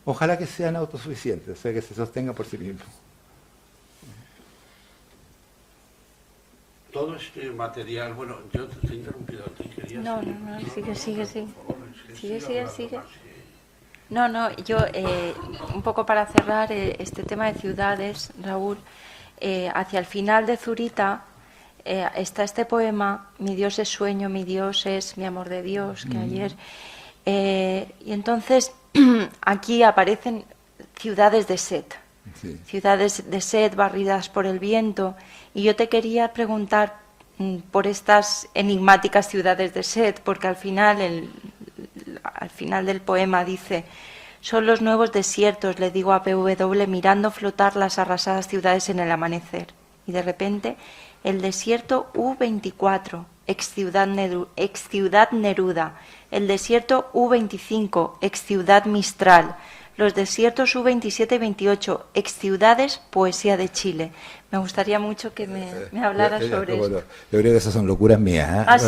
ojalá que sean autosuficientes, o sea, que se sostengan por sí mismos. Todo este material, bueno, yo te he interrumpido a ti, querías... No, sigue. No, yo, un poco para cerrar este tema de ciudades, Raúl, hacia el final de Zurita está este poema, mi Dios es sueño, mi Dios es mi amor de Dios, que ayer... y entonces aquí aparecen ciudades de sed, sí. Ciudades de sed barridas por el viento, y yo te quería preguntar por estas enigmáticas ciudades de sed, porque al final del poema dice: son los nuevos desiertos, le digo a PW, mirando flotar las arrasadas ciudades en el amanecer. Y de repente, el desierto U24, ex ciudad Neruda, el desierto U25, ex ciudad Mistral, los desiertos U27 y 28, ex ciudades Poesía de Chile. Me gustaría mucho que me hablaras sobre eso. Yo creo que esas son locuras mías. ¿Eh? ¿Ah,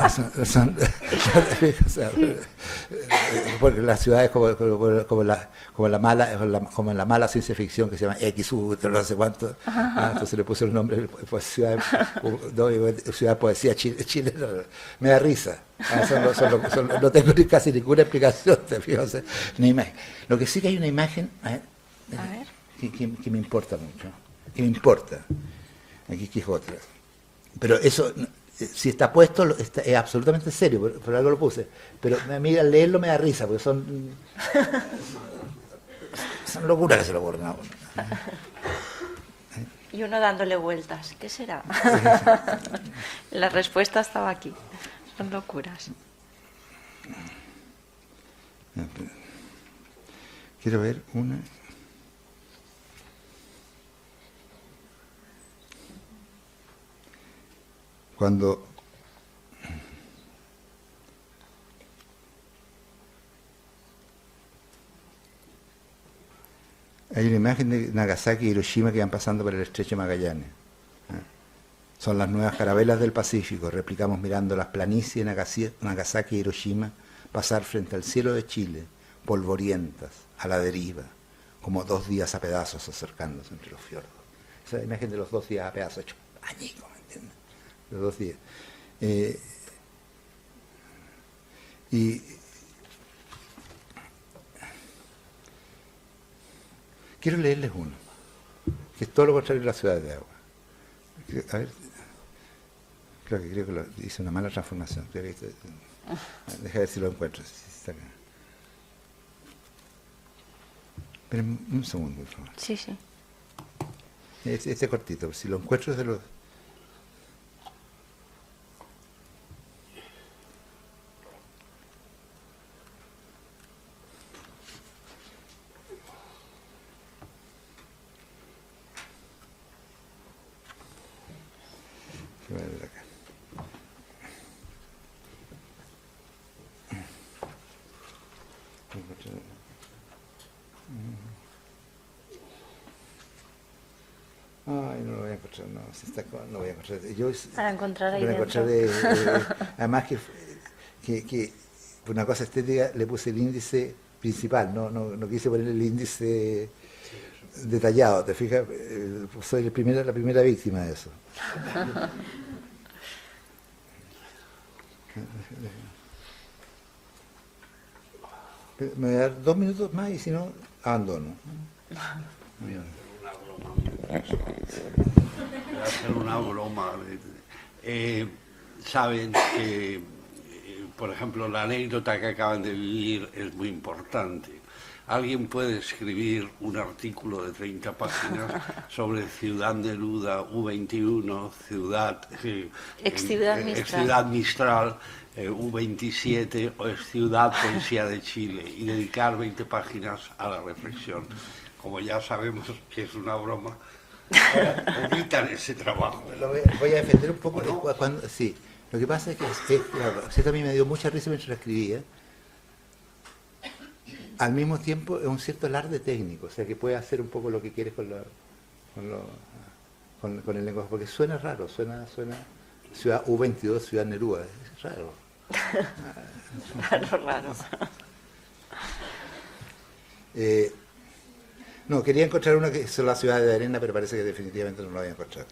sí? Porque las ciudades como la mala ciencia ficción que se llama XU, no sé cuánto. Entonces le puse el nombre Ciudad Poesía Chile. Me da risa. No tengo casi ninguna explicación. Una imagen. Lo que sí que hay una imagen... A ver. Que me importa mucho, que me importa. Aquí es otra. Pero eso, si está puesto, es absolutamente serio, por algo lo puse. Pero a mí al leerlo me da risa, porque son locuras que se lo ocurren a uno. Y uno dándole vueltas. ¿Qué será? La respuesta estaba aquí. Son locuras. Quiero ver una. Cuando hay una imagen de Nagasaki y Hiroshima que van pasando por el estrecho de Magallanes. Son las nuevas carabelas del Pacífico. Replicamos mirando las planicies de Nagasaki y Hiroshima pasar frente al cielo de Chile, polvorientas, a la deriva, como 2 días a pedazos acercándose entre los fiordos. Esa imagen de los 2 días a pedazos, hecho añicos, ¿me entiendes? Los 2 días. Y quiero leerles uno, que es todo lo contrario de la ciudad de agua. A ver, creo que hice una mala transformación. Deja ver si lo encuentro. Si está acá. Esperen un segundo, por favor. Sí, sí. Este cortito, si lo encuentro es de los... Voy a ver acá. Ay, no lo voy a encontrar, no, si está, no voy a encontrar. Yo, Para encontrar ahí para dentro. además que por una cosa estética le puse el índice principal, no quise poner el índice detallado, ¿te fijas? Soy la primera víctima de eso. Me voy a dar 2 minutos más y si no, abandono. Voy a hacer una broma. Saben que, por ejemplo, la anécdota que acaban de vivir es muy importante. Alguien puede escribir un artículo de 30 páginas sobre Ciudad Neruda, U21, Ciudad Mistral, U27 o Ciudad Poesía de Chile y dedicar 20 páginas a la reflexión. Como ya sabemos que es una broma, omitan ese trabajo. Voy a defender un poco cuando, sí. Lo que pasa es que claro, a mí me dio mucha risa mientras la escribía. Al mismo tiempo es un cierto alarde técnico, o sea que puede hacer un poco lo que quieres con el lenguaje, porque suena raro, suena Ciudad U22, Ciudad Neruda, es raro. Raro. No, quería encontrar una que es la Ciudad de Arena, pero parece que definitivamente no la voy a encontrar.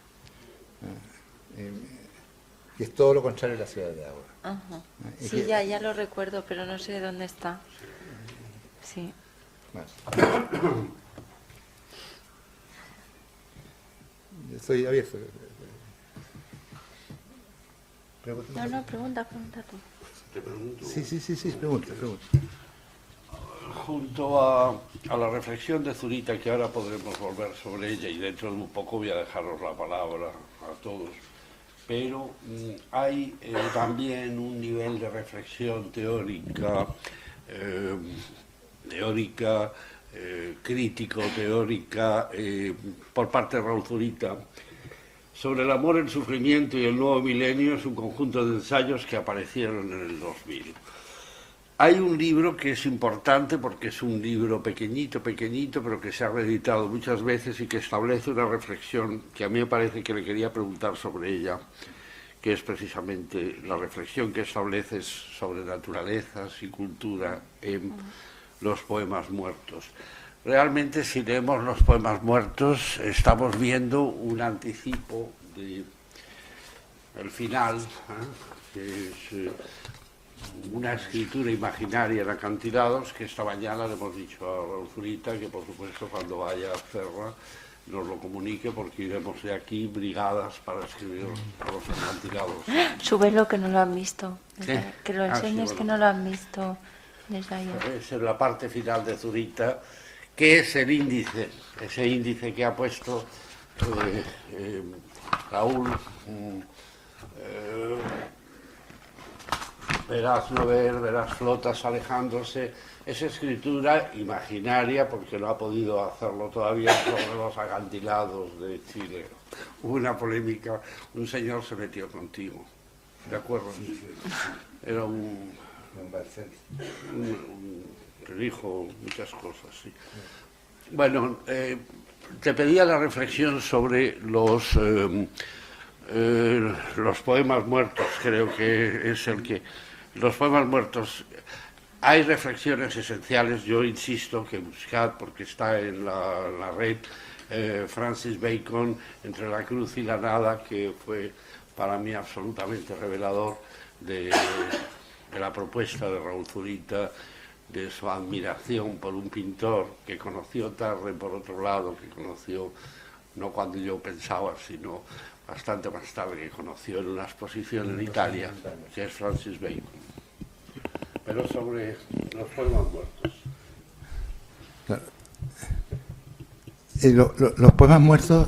Que es todo lo contrario de la Ciudad de Agua. Ajá. Sí, ya lo recuerdo, pero no sé dónde está. Sí. Bueno. Estoy abierto. No, pregunta tú. Te pregunto. Sí, pregunta. Junto a la reflexión de Zurita, que ahora podremos volver sobre ella, y dentro de un poco voy a dejaros la palabra a todos, pero hay también un nivel de reflexión teórica, crítico-teórica, por parte de Raúl Zurita, sobre el amor, el sufrimiento y el nuevo milenio. Es un conjunto de ensayos que aparecieron en el 2000. Hay un libro que es importante porque es un libro pequeñito, pero que se ha reeditado muchas veces y que establece una reflexión que a mí me parece que le quería preguntar sobre ella, que es precisamente la reflexión que establece sobre naturalezas y cultura en los poemas muertos. Realmente, si leemos los poemas muertos, estamos viendo un anticipo del final, que es una escritura imaginaria en acantilados, que esta mañana le hemos dicho a Raúl Zurita que, por supuesto, cuando vaya a Ferra nos lo comunique, porque iremos de aquí brigadas para escribir a los acantilados. Súbelo, que no lo han visto. ¿Qué? Que lo enseñes, Sí, bueno. que no lo han visto desde allá. Es en la parte final de Zurita, que es el índice, ese índice que ha puesto Raúl. Verás llover, verás flotas alejándose. Es escritura imaginaria, porque no ha podido hacerlo todavía, sobre los acantilados de Chile. Hubo una polémica, un señor se metió contigo, ¿de acuerdo? Era que dijo muchas cosas, sí. Bueno, te pedía la reflexión sobre los poemas muertos, creo que es el que... Los poemas muertos, hay reflexiones esenciales, yo insisto que buscad, porque está en la red, Francis Bacon, Entre la cruz y la nada, que fue para mí absolutamente revelador de la propuesta de Raúl Zurita, de su admiración por un pintor que conoció tarde, por otro lado, que conoció no cuando yo pensaba, sino bastante más tarde, que conoció en una exposición en Italia, que es Francis Bacon. Pero sobre los poemas muertos. Claro. Los poemas muertos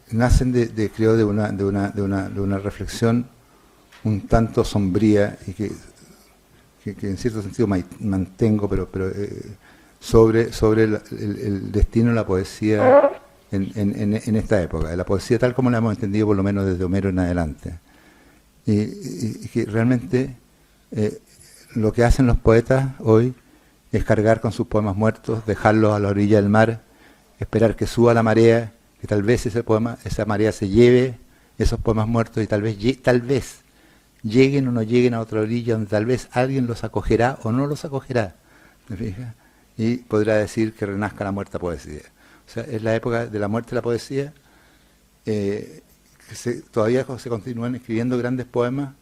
nacen creo de una reflexión un tanto sombría y que en cierto sentido mantengo, pero sobre el destino de la poesía en esta época, de la poesía tal como la hemos entendido por lo menos desde Homero en adelante. Y que realmente lo que hacen los poetas hoy es cargar con sus poemas muertos, dejarlos a la orilla del mar, esperar que suba la marea, que tal vez esa marea se lleve esos poemas muertos y tal vez lleguen o no lleguen a otra orilla donde tal vez alguien los acogerá o no los acogerá, ¿me fijas? Y podrá decir que renazca la muerta poesía. O sea, es la época de la muerte de la poesía. Todavía se continúan escribiendo grandes poemas,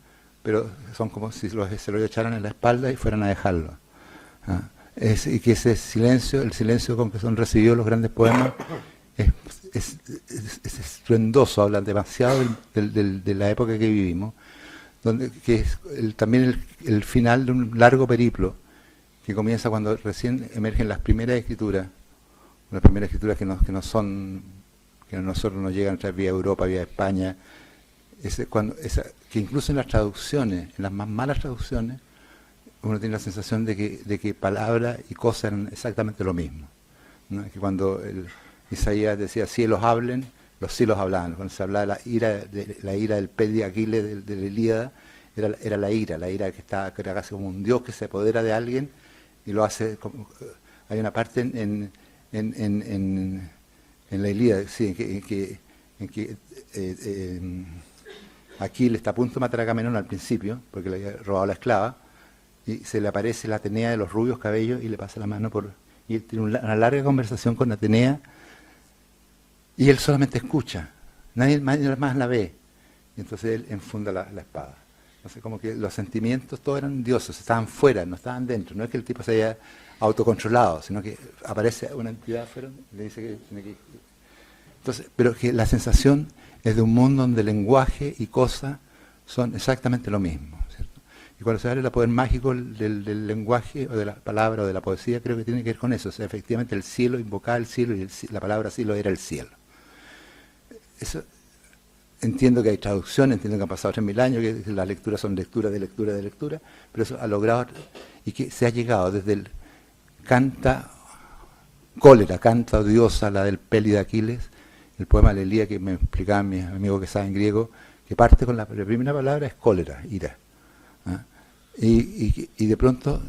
pero son como si se los echaran en la espalda y fueran a dejarlo. Y que ese silencio, el silencio con que son recibidos los grandes poemas, es estruendoso, hablan demasiado de la época que vivimos, que es también el final de un largo periplo que comienza cuando recién emergen las primeras escrituras que a nosotros nos llegan vía Europa, vía España, que incluso en las traducciones, en las más malas traducciones, uno tiene la sensación de que palabra y cosa eran exactamente lo mismo, ¿no? Que cuando Isaías decía cielos hablen, los cielos hablaban. Cuando se hablaba de la ira del Pel de Aquiles, de la Ilíada, era la ira que era casi como un dios que se apodera de alguien y lo hace. Hay una parte en la Ilíada, sí, en que Aquiles está a punto de matar a Agamenón al principio, porque le había robado la esclava, y se le aparece la Atenea de los rubios cabellos y le pasa la mano y él tiene una larga conversación con Atenea, y él solamente escucha, nadie más la ve, y entonces él enfunda la espada. Entonces como que los sentimientos todos eran dioses, estaban fuera, no estaban dentro, no es que el tipo se haya autocontrolado, sino que aparece una entidad afuera y le dice que tiene que ir. Entonces, pero que la sensación es de un mundo donde lenguaje y cosa son exactamente lo mismo, ¿cierto? Y cuando se habla del poder mágico del lenguaje o de la palabra o de la poesía, creo que tiene que ver con eso. O sea, efectivamente el cielo invocaba el cielo y la palabra cielo era el cielo. Eso, entiendo que hay traducción, entiendo que han pasado 3000 años, que las lecturas son lectura de lectura de lectura, pero eso ha logrado, y que se ha llegado desde el canta odiosa, la del Pel de Aquiles, el poema de Elía que me explicaban mis amigos que saben griego, que parte con la primera palabra es cólera, ira. Y de pronto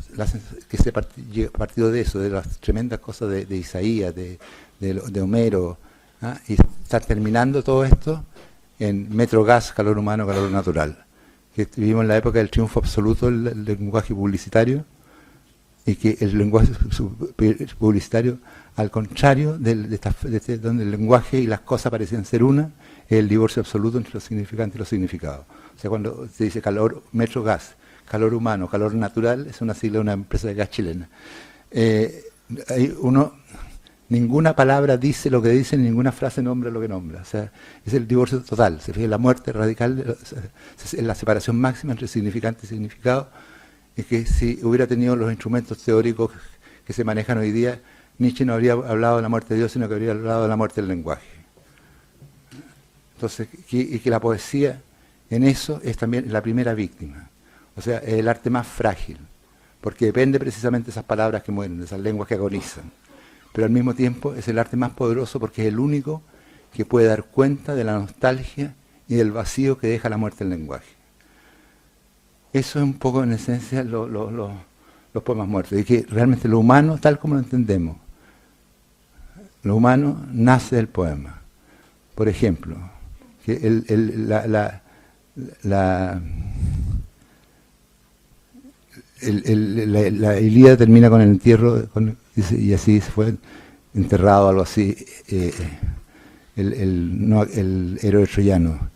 que se partido de eso, de las tremendas cosas de Isaías, de Homero, y está terminando todo esto en metro gas, calor humano, calor natural. Que vivimos en la época del triunfo absoluto del lenguaje publicitario, y que el lenguaje publicitario, al contrario donde el lenguaje y las cosas parecían ser una, es el divorcio absoluto entre los significantes y los significados. O sea, cuando se dice calor, metro gas, calor humano, calor natural, es una sigla de una empresa de gas chilena. Uno ninguna palabra dice lo que dice, ni ninguna frase nombra lo que nombra. O sea, es el divorcio total. Se fija, la muerte radical, es la separación máxima entre significante y significado, es que si hubiera tenido los instrumentos teóricos que se manejan hoy día, Nietzsche no habría hablado de la muerte de Dios, sino que habría hablado de la muerte del lenguaje. Entonces, y que la poesía en eso es también la primera víctima. O sea, es el arte más frágil, porque depende precisamente de esas palabras que mueren, de esas lenguas que agonizan. Pero al mismo tiempo es el arte más poderoso porque es el único que puede dar cuenta de la nostalgia y del vacío que deja la muerte del lenguaje. Eso es un poco en esencia los poemas muertos, y que realmente lo humano, tal como lo entendemos, lo humano nace del poema. Por ejemplo, que la Ilíada termina con el entierro, y así se fue enterrado, algo así, el héroe troyano.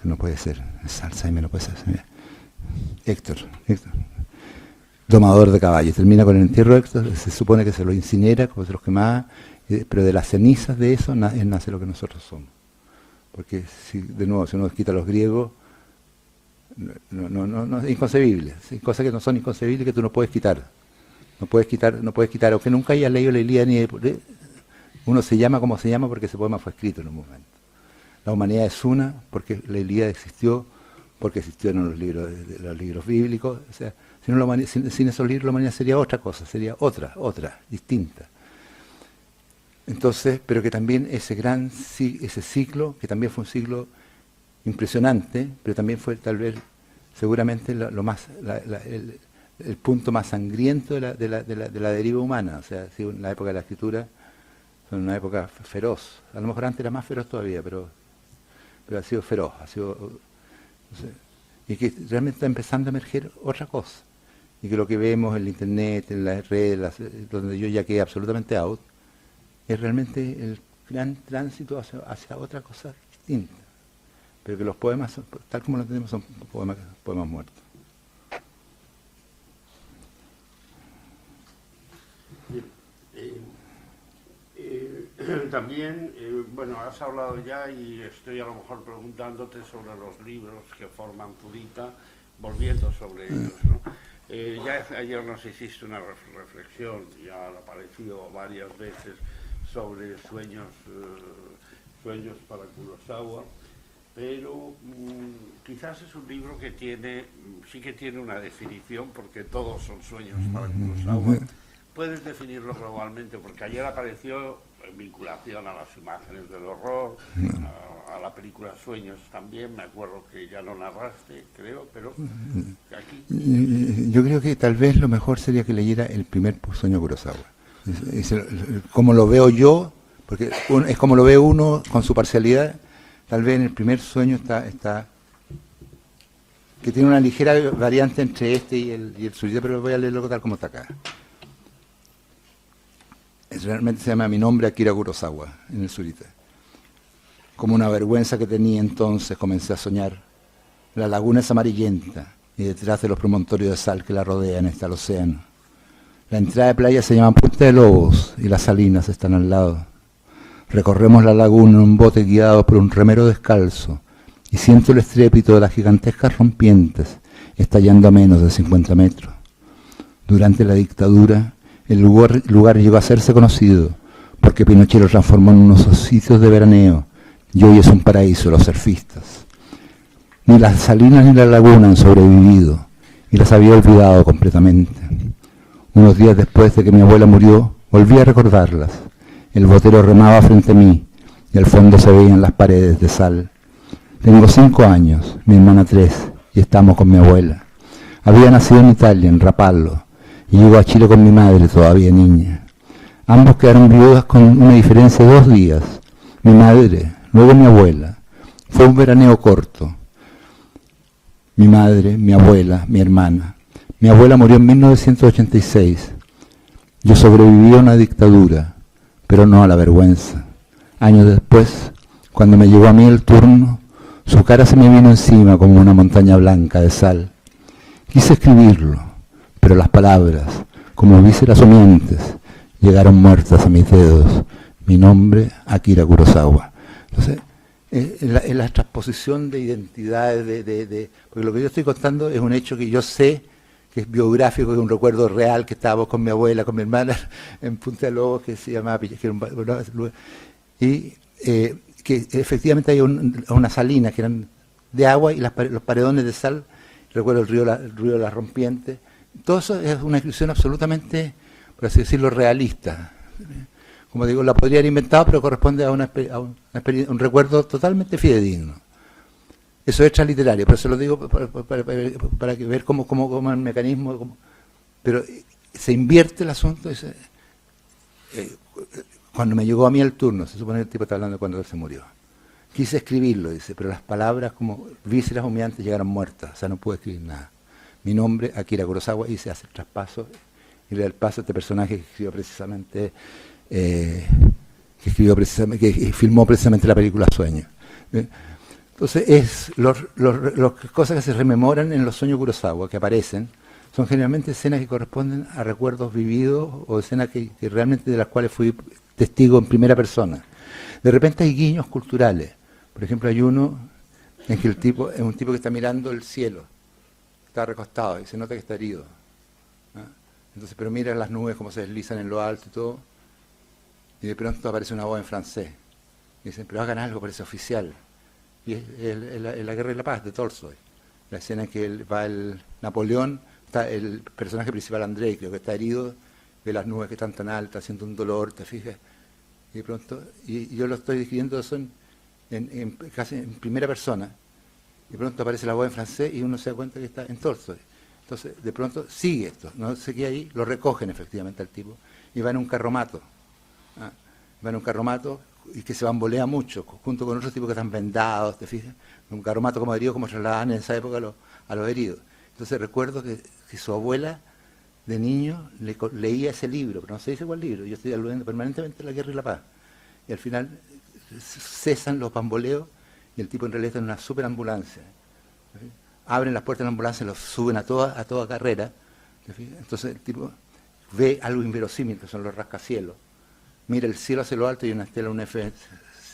No puede ser, es Alzheimer, no puede ser. Héctor, domador de caballos. Termina con el entierro de Héctor, se supone que se lo incinera, como se los quemaba, pero de las cenizas de eso nace lo que nosotros somos. Porque, de nuevo, si uno quita a los griegos, no es inconcebible. Hay cosas que no son inconcebibles que tú no puedes quitar. No puedes quitar, aunque nunca hayas leído la Ilíada ni uno se llama como se llama porque ese poema fue escrito en un momento. La humanidad es una porque la Ilíada existió, porque existieron los libros bíblicos. O sea, sin esos libros la humanidad sería otra cosa, sería otra, distinta. Entonces, pero que también ese ciclo, que también fue un ciclo impresionante, pero también fue tal vez, seguramente, el punto más sangriento de la deriva humana. O sea, sí, en la época de la escritura, fue una época feroz. A lo mejor antes era más feroz todavía, pero ha sido feroz, y que realmente está empezando a emerger otra cosa. Y que lo que vemos en el internet, en las redes, donde yo ya quedé absolutamente out, es realmente el gran tránsito hacia otra cosa distinta. Pero que los poemas, tal como lo entendemos, son poemas muertos. También, bueno, has hablado ya y estoy a lo mejor preguntándote sobre los libros que forman Zurita, volviendo sobre ellos, ¿no? Ya ayer nos hiciste una reflexión, ya han aparecido varias veces, sobre sueños para Kurosawa, pero quizás es un libro que sí que tiene una definición, porque todos son sueños para Kurosawa. Puedes definirlo globalmente, porque ayer apareció en vinculación a las imágenes del horror, a la película Sueños también, me acuerdo que ya lo narraste, creo, pero aquí... Yo creo que tal vez lo mejor sería que leyera el primer sueño de Kurosawa. Como lo veo yo, porque es como lo ve uno con su parcialidad, tal vez en el primer sueño está que tiene una ligera variante entre este y el Zurita, pero voy a leerlo tal como está acá. Realmente se llama Mi nombre Akira Kurosawa, en el Zurita. Como una vergüenza que tenía entonces, comencé a soñar. La laguna es amarillenta, y detrás de los promontorios de sal que la rodean está el océano. La entrada de playa se llama Punta de Lobos, y las salinas están al lado. Recorremos la laguna en un bote guiado por un remero descalzo, y siento el estrépito de las gigantescas rompientes, estallando a menos de 50 metros. Durante la dictadura, el lugar llegó a hacerse conocido, porque Pinochet lo transformó en unos sitios de veraneo, y hoy es un paraíso de los surfistas. Ni las salinas ni la laguna han sobrevivido, y las había olvidado completamente. Unos días después de que mi abuela murió, volví a recordarlas. El botero remaba frente a mí, y al fondo se veían las paredes de sal. Tengo 5 años, mi hermana 3, y estamos con mi abuela. Había nacido en Italia, en Rapallo, y llegó a Chile con mi madre, todavía niña. Ambos quedaron viudas con una diferencia de 2 días. Mi madre, luego mi abuela. Fue un veraneo corto. Mi madre, mi abuela, mi hermana. Mi abuela murió en 1986. Yo sobreviví a una dictadura, pero no a la vergüenza. Años después, cuando me llegó a mí el turno, su cara se me vino encima como una montaña blanca de sal. Quise escribirlo, pero las palabras, como vísceras humeantes, llegaron muertas a mis dedos. Mi nombre, Akira Kurosawa. Entonces, en la transposición de identidades, porque lo que yo estoy contando es un hecho que yo sé que es biográfico, que es un recuerdo real, que estábamos con mi abuela, con mi hermana, en Punta de Lobos, que se llamaba que era y que efectivamente hay unas salinas que eran de agua y los paredones de sal, recuerdo el río de las Rompientes. Todo eso es una descripción absolutamente, por así decirlo, realista. Como digo, la podría haber inventado, pero corresponde a un recuerdo totalmente fidedigno. Eso es extraliterario, pero se lo digo para que ver cómo el mecanismo, pero se invierte el asunto. Cuando me llegó a mí el turno, se supone que el tipo está hablando de cuando él se murió. Quise escribirlo, dice, pero las palabras como vísceras humeantes llegaron muertas, o sea, no pude escribir nada. Mi nombre, Akira Kurosawa, y se hace el traspaso, y le da el paso a este personaje que escribió precisamente, que filmó precisamente la película Sueño. Entonces, las cosas que se rememoran en los sueños Kurosawa, que aparecen, son generalmente escenas que corresponden a recuerdos vividos o escenas que realmente de las cuales fui testigo en primera persona. De repente hay guiños culturales. Por ejemplo, hay uno en que el tipo es un tipo que está mirando el cielo, está recostado y se nota que está herido. ¿No? Entonces, pero mira las nubes como se deslizan en lo alto y todo, y de pronto aparece una voz en francés. Y dicen, pero hagan algo, parece oficial. Y es la Guerra y la Paz de Tolstoy. La escena en que va el Napoleón, está el personaje principal, Andrei, creo que está herido, ve las nubes que están tan altas, siente un dolor, ¿te fijas? Y de pronto, y yo lo estoy describiendo eso casi en primera persona, y de pronto aparece la voz en francés y uno se da cuenta que está en Tolstoy. Entonces, de pronto sigue esto, no se queda ahí, lo recogen efectivamente al tipo, y va en un carromato. Va en un carromato y que se bambolea mucho, junto con otros tipos que están vendados, ¿te fijas? Un carromato como herido, como trasladaban en esa época a los heridos. Entonces recuerdo que su abuela de niño leía ese libro, pero no se dice cuál libro, yo estoy aludiendo permanentemente a la Guerra y la Paz. Y al final cesan los bamboleos y el tipo en realidad está en una super ambulancia. Abren las puertas de la ambulancia y los suben a toda carrera. Entonces el tipo ve algo inverosímil, que son los rascacielos. Mira el cielo hacia lo alto y una estela, un F,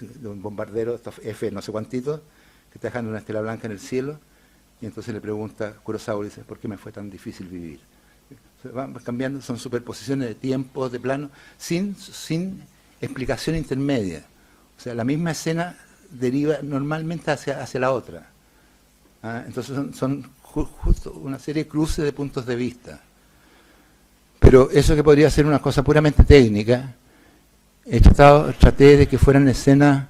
de un bombardero, estos F no sé cuántitos, que está dejando una estela blanca en el cielo, y entonces le pregunta, Kurosawa dice, ¿por qué me fue tan difícil vivir? Van cambiando, son superposiciones de tiempos, de planos, sin explicación intermedia. O sea, la misma escena deriva normalmente hacia la otra. Entonces son justo una serie de cruces de puntos de vista. Pero eso que podría ser una cosa puramente técnica, traté de que fueran escenas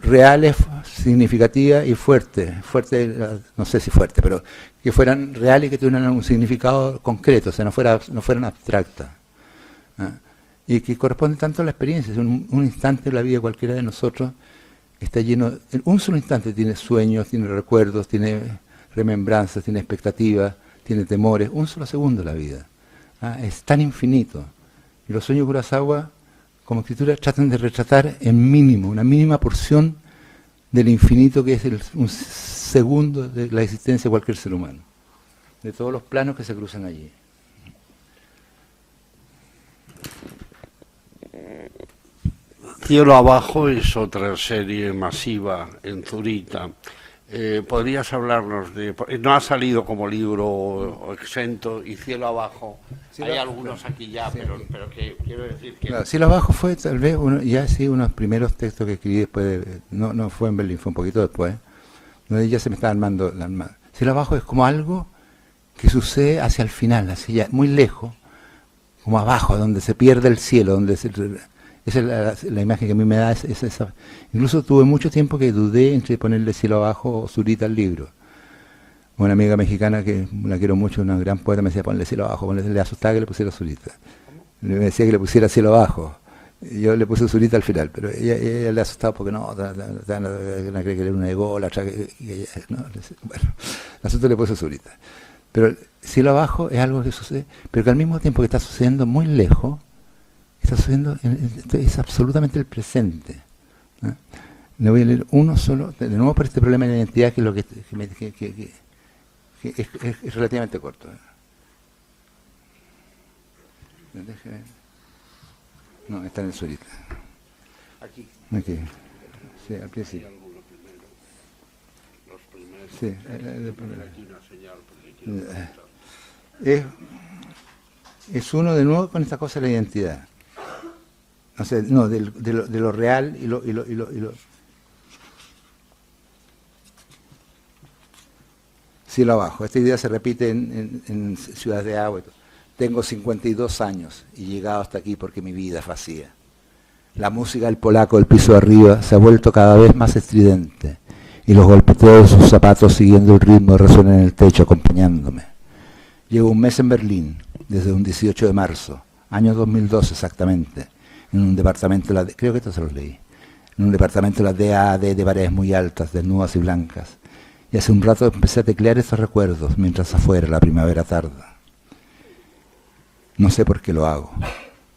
reales, significativas y fuertes, no sé si fuertes, pero que fueran reales y que tuvieran un significado concreto, o sea, no fueran abstractas. Y que corresponde tanto a la experiencia. Un instante de la vida de cualquiera de nosotros está lleno, en un solo instante tiene sueños, tiene recuerdos, tiene remembranzas, tiene expectativas, tiene temores, un solo segundo de la vida. Es tan infinito. Y los sueños de Kurosawa, como escritura, tratan de retratar en mínimo, una mínima porción del infinito que es un segundo de la existencia de cualquier ser humano, de todos los planos que se cruzan allí. Cielo abajo es otra serie masiva en Zurita. ¿Podrías hablarnos de...? No ha salido como libro exento, y Cielo abajo, hay algunos aquí ya, pero que quiero decir que... Claro, Cielo abajo fue tal vez uno de los primeros textos que escribí después no fue en Berlín, fue un poquito después, donde ya se me estaba armando la armada. Cielo abajo es como algo que sucede hacia el final, hacia muy lejos, como abajo, donde se pierde el cielo, donde esa es la imagen que a mí me da. Esa. Incluso tuve mucho tiempo que dudé entre ponerle Cielo abajo o Zurita al libro. Una amiga mexicana que la quiero mucho, una gran poeta, me decía, ponle Cielo abajo, le asustaba que le pusiera Zurita. Me decía que le pusiera Cielo abajo. Yo le puse Zurita al final, pero ella le asustaba porque no cree que era una egola. Bueno, el asunto le puse Zurita. Pero Cielo abajo es algo que sucede, pero que al mismo tiempo que está sucediendo muy lejos, está sucediendo, es absolutamente el presente. Le voy a leer uno solo, de nuevo por este problema de identidad, que es lo que es relativamente corto. Déjame. No, está en el suelito. Aquí. Aquí. Sí, al pie sí. Los primeros. Sí, el primero. Aquí una señal porque quiero preguntar. Es uno de nuevo con esta cosa de la identidad. O sea, no, de lo real y lo. Cielo abajo. Esta idea se repite en Ciudad de Agua y todo. Tengo 52 años y he llegado hasta aquí porque mi vida es vacía. La música del polaco del piso de arriba se ha vuelto cada vez más estridente y los golpeteos de sus zapatos siguiendo el ritmo resuenan en el techo acompañándome. Llevo un mes en Berlín, desde un 18 de marzo, año 2002 exactamente, en un departamento, creo que esto se los leí, en un departamento de la DAAD de paredes muy altas, desnudas y blancas. Y hace un rato empecé a teclear esos recuerdos mientras afuera la primavera tarda. No sé por qué lo hago.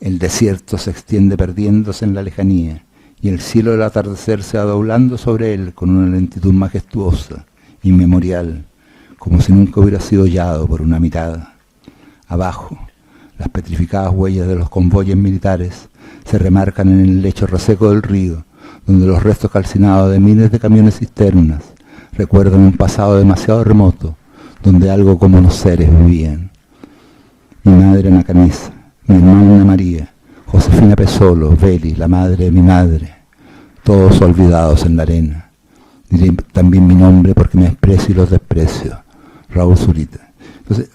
El desierto se extiende perdiéndose en la lejanía y el cielo del atardecer se va doblando sobre él con una lentitud majestuosa, inmemorial, como si nunca hubiera sido hollado por una mirada. Abajo, las petrificadas huellas de los convoyes militares se remarcan en el lecho reseco del río, donde los restos calcinados de miles de camiones cisternas recuerdan un pasado demasiado remoto, donde algo como los seres vivían. Mi madre Ana Canisa, mi hermana Ana María, Josefina Pesolo, Beli, la madre de mi madre, todos olvidados en la arena. Diré también mi nombre porque me desprecio y los desprecio, Raúl Zurita. Entonces,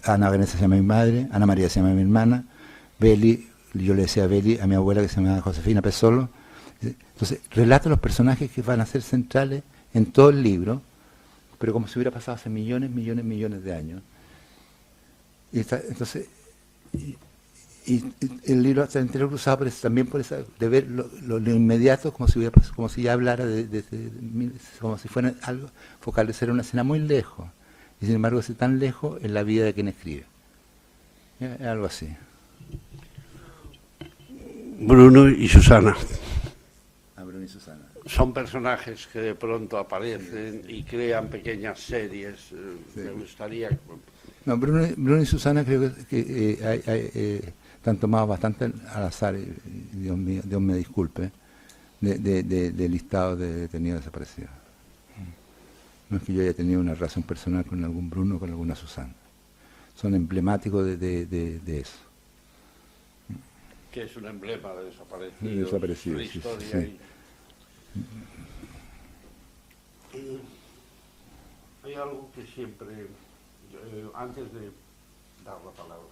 Ana Canisa se llama mi madre, Ana María se llama mi hermana, Beli, yo le decía a Beli, a mi abuela que se llama Josefina Pesolo. Entonces, relata los personajes que van a ser centrales en todo el libro, pero como si hubiera pasado hace millones de años. Y entonces, y el libro está entero cruzado también por esa, de ver lo inmediato como si ya hablara como si fuera algo, focalizar una escena muy lejos, y sin embargo es tan lejos en la vida de quien escribe. Es algo así. Bruno y Susana. Bruno y Susana. Son personajes que de pronto aparecen y crean pequeñas series. Sí. Me gustaría... No, Bruno y Susana creo que están tomados bastante al azar, Dios me disculpe, de listado de detenidos desaparecidos. No es que yo haya tenido una relación personal con algún Bruno o con alguna Susana. Son emblemáticos de eso. Que es un emblema de desaparecidos. Desaparecidos, la historia sí. Hay algo que siempre, antes de dar la palabra,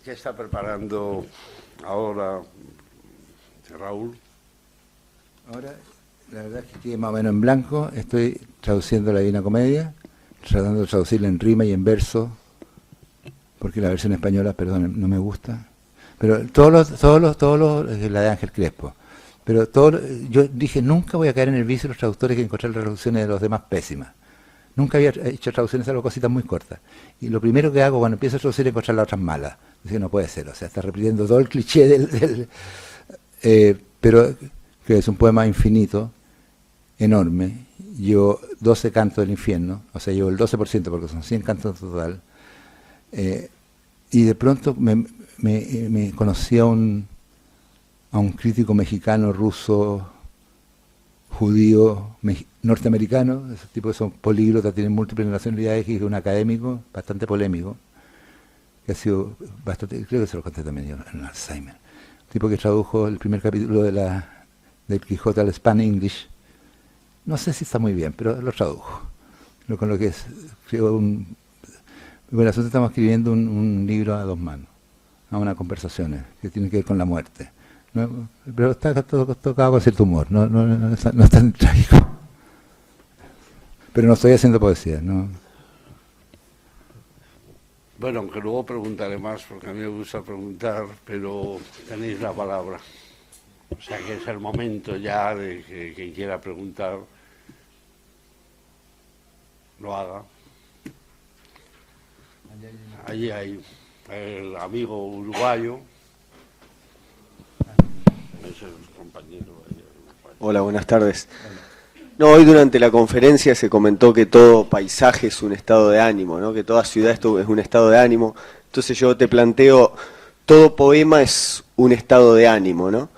¿qué está preparando ahora Raúl? Ahora, la verdad es que estoy más o menos en blanco, estoy traduciendo la Divina Comedia, tratando de traducirla en rima y en verso, porque la versión española, perdón, no me gusta, pero todos los la de Ángel Crespo. Pero yo dije, nunca voy a caer en el vicio de los traductores que encontrar las traducciones de los demás pésimas. Nunca había hecho traducciones, salvo cositas muy cortas. Y lo primero que hago cuando empiezo a traducir es encontrar las otras malas. Dice, no puede ser, o sea, está repitiendo todo el cliché pero que es un poema infinito, enorme. Llevo 12 cantos del infierno, o sea, llevo el 12% porque son 100 cantos en total. Y de pronto me conocí a un crítico mexicano, ruso, judío, norteamericano, esos tipos que son políglotas, tienen múltiples nacionalidades, y es un académico bastante polémico, que ha sido bastante, creo que se lo conté también yo en Alzheimer, un tipo que tradujo el primer capítulo del Quijote al Spanish English, no sé si está muy bien, pero lo tradujo, con lo que es, creo, bueno, nosotros estamos escribiendo un libro a dos manos, a unas conversaciones que tienen que ver con la muerte. No, pero está tocado con cierto humor, no es tan trágico. Pero no estoy haciendo poesía, ¿no? Bueno, aunque luego preguntaré más, porque a mí me gusta preguntar, pero tenéis la palabra. O sea que es el momento ya de que quien quiera preguntar lo haga. Allí hay el amigo uruguayo. Hola, buenas tardes. No, hoy durante la conferencia se comentó que todo paisaje es un estado de ánimo, ¿no? Que toda ciudad es un estado de ánimo. Entonces yo te planteo, todo poema es un estado de ánimo, ¿no?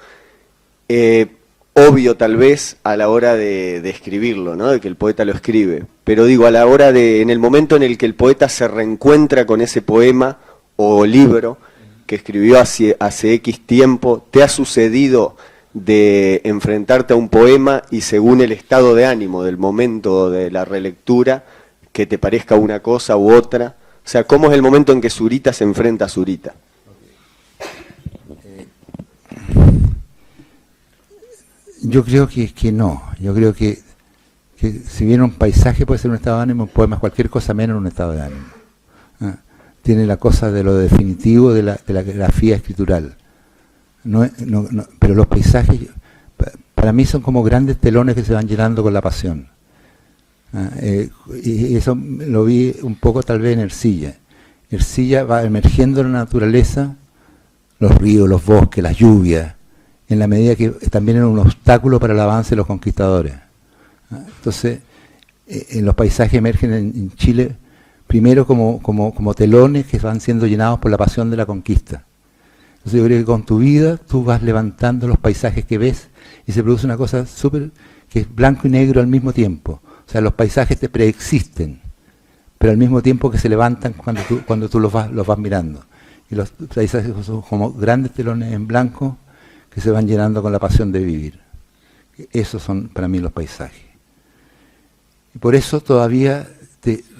Obvio tal vez a la hora de escribirlo, ¿no? De que el poeta lo escribe. Pero digo, a la hora en el momento en el que el poeta se reencuentra con ese poema o libro que escribió hace X tiempo, ¿te ha sucedido de enfrentarte a un poema y según el estado de ánimo del momento de la relectura, que te parezca una cosa u otra? O sea, ¿cómo es el momento en que Zurita se enfrenta a Zurita? Yo creo que no. Yo creo que si bien un paisaje puede ser un estado de ánimo, un poema es cualquier cosa menos un estado de ánimo. Tiene la cosa de lo definitivo de la grafía escritural. Pero los paisajes, para mí, son como grandes telones que se van llenando con la pasión. Y eso lo vi un poco tal vez en Ercilla. Ercilla va emergiendo en la naturaleza, los ríos, los bosques, las lluvias, en la medida que también era un obstáculo para el avance de los conquistadores. Entonces, en los paisajes emergen en Chile, primero como telones que van siendo llenados por la pasión de la conquista. Entonces yo creo que con tu vida tú vas levantando los paisajes que ves y se produce una cosa súper, que es blanco y negro al mismo tiempo. O sea, los paisajes te preexisten, pero al mismo tiempo que se levantan cuando tú los vas mirando. Y los paisajes son como grandes telones en blanco que se van llenando con la pasión de vivir. Esos son para mí los paisajes. Y por eso todavía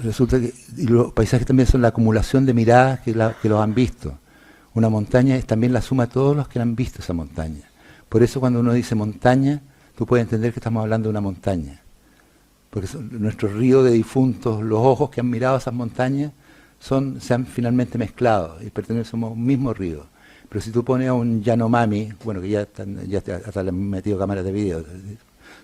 resulta que los paisajes también son la acumulación de miradas que los han visto. Una montaña es también la suma de todos los que han visto esa montaña. Por eso cuando uno dice montaña, tú puedes entender que estamos hablando de una montaña. Porque nuestro río de difuntos, los ojos que han mirado esas montañas, se han finalmente mezclado y pertenecen a un mismo río. Pero si tú pones a un Yanomami, bueno, que ya hasta le han metido cámaras de video,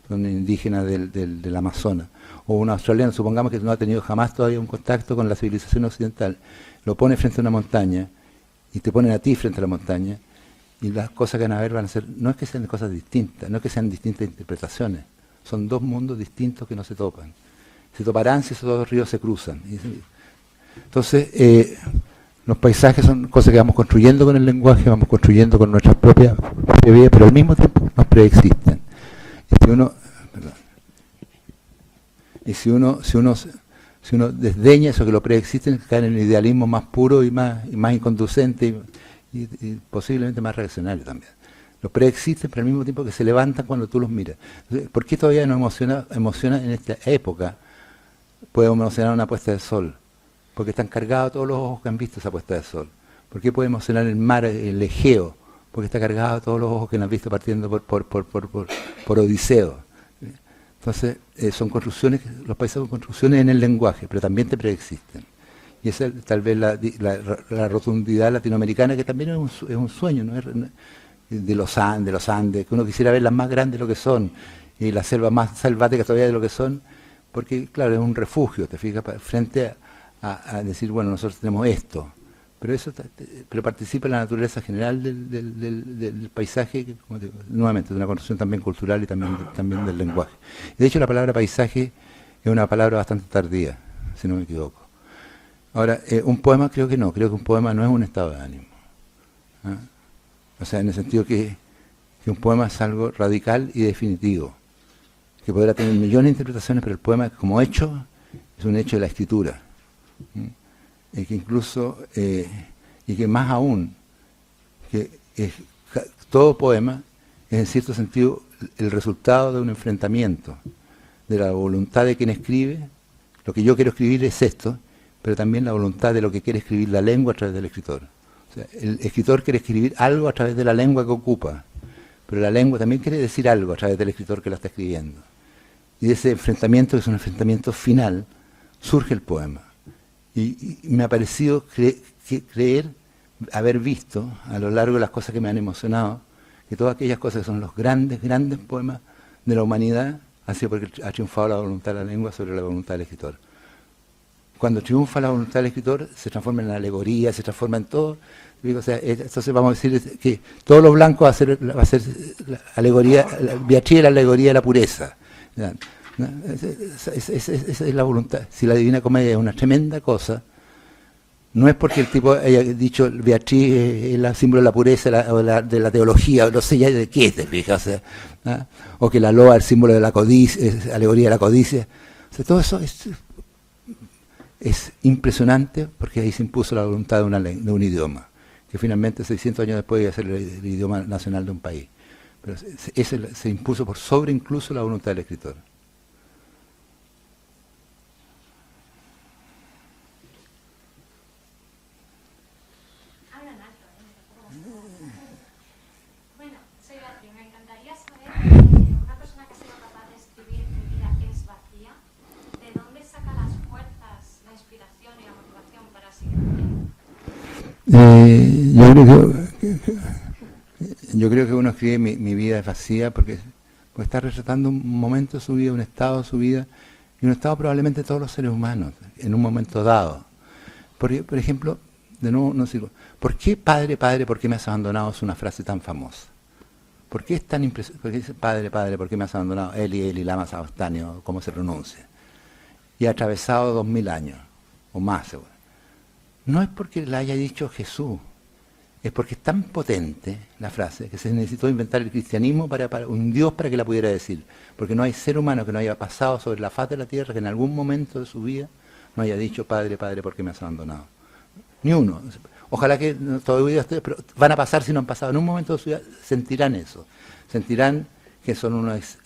son indígenas del Amazonas, o un australiano, supongamos que no ha tenido jamás todavía un contacto con la civilización occidental, lo pone frente a una montaña, y te ponen a ti frente a la montaña, y las cosas que van a ver van a ser, no es que sean cosas distintas, no es que sean distintas interpretaciones, son dos mundos distintos que no se topan. Se toparán si esos dos ríos se cruzan. Entonces, los paisajes son cosas que vamos construyendo con el lenguaje, vamos construyendo con nuestras propias vidas, pero al mismo tiempo nos preexisten. Y si uno desdeña eso que lo preexisten, cae en el idealismo más puro y más inconducente y posiblemente más reaccionario también. Los preexisten, pero al mismo tiempo que se levantan cuando tú los miras. Entonces, ¿por qué todavía nos emociona en esta época? Puede emocionar una puesta de sol, porque están cargados todos los ojos que han visto esa puesta de sol. ¿Por qué puede emocionar el mar, el Egeo? Porque está cargado todos los ojos que han visto partiendo por Odiseo. Entonces, son construcciones, los paisajes son construcciones en el lenguaje, pero también te preexisten. Y esa es tal vez la rotundidad latinoamericana, que también es un sueño, ¿no? De los Andes, que uno quisiera verlas más grandes de lo que son, y las selvas más selváticas todavía de lo que son, porque, claro, es un refugio, te fijas, frente a decir, bueno, nosotros tenemos esto, pero participa en la naturaleza general del paisaje, que, como digo, nuevamente, de una construcción también cultural y también del lenguaje. De hecho, la palabra paisaje es una palabra bastante tardía, si no me equivoco. Ahora, un poema creo que un poema no es un estado de ánimo. O sea, en el sentido que un poema es algo radical y definitivo, que podrá tener millones de interpretaciones, pero el poema como hecho es un hecho de la escritura. Y que incluso, y que más aún, todo poema es en cierto sentido el resultado de un enfrentamiento, de la voluntad de quien escribe. Lo que yo quiero escribir es esto, pero también la voluntad de lo que quiere escribir la lengua a través del escritor. O sea, el escritor quiere escribir algo a través de la lengua que ocupa, pero la lengua también quiere decir algo a través del escritor que la está escribiendo. Y de ese enfrentamiento, que es un enfrentamiento final, surge el poema. Y me ha parecido creer, haber visto, a lo largo de las cosas que me han emocionado, que todas aquellas cosas que son los grandes poemas de la humanidad, han sido porque ha triunfado la voluntad de la lengua sobre la voluntad del escritor. Cuando triunfa la voluntad del escritor, se transforma en alegoría, se transforma en todo. O sea, entonces vamos a decir que todo lo blanco va a ser la alegoría, Beatriz es la alegoría de la pureza. Esa es la voluntad. Si la Divina Comedia es una tremenda cosa, No es porque el tipo haya dicho Beatriz es el símbolo de la pureza de la teología, no sé ya de qué te fijas, o que la loa es el símbolo de la codicia, es alegoría de la codicia. O sea, todo eso es impresionante porque ahí se impuso la voluntad de un idioma, que finalmente 600 años después iba a ser el idioma nacional de un país. Pero ese se impuso por sobre incluso la voluntad del escritor. Yo creo que uno escribe mi vida es vacía porque está retratando un momento de su vida, un estado de su vida, y un estado probablemente de todos los seres humanos, en un momento dado. Por ejemplo, de nuevo, no sigo. ¿Por qué padre, padre, por qué me has abandonado? Es una frase tan famosa. ¿Por qué es tan impresionante? Porque dice, padre, padre, ¿por qué me has abandonado? Eli, lama sabachthani, ¿cómo se pronuncia? Y ha atravesado 2000 años, o más seguro. No es porque la haya dicho Jesús, es porque es tan potente la frase que se necesitó inventar el cristianismo para un Dios para que la pudiera decir. Porque no hay ser humano que no haya pasado sobre la faz de la tierra que en algún momento de su vida no haya dicho, padre, padre, ¿por qué me has abandonado? Ni uno. Ojalá que todavía ustedes, pero van a pasar si no han pasado. En un momento de su vida sentirán eso. Sentirán que son unos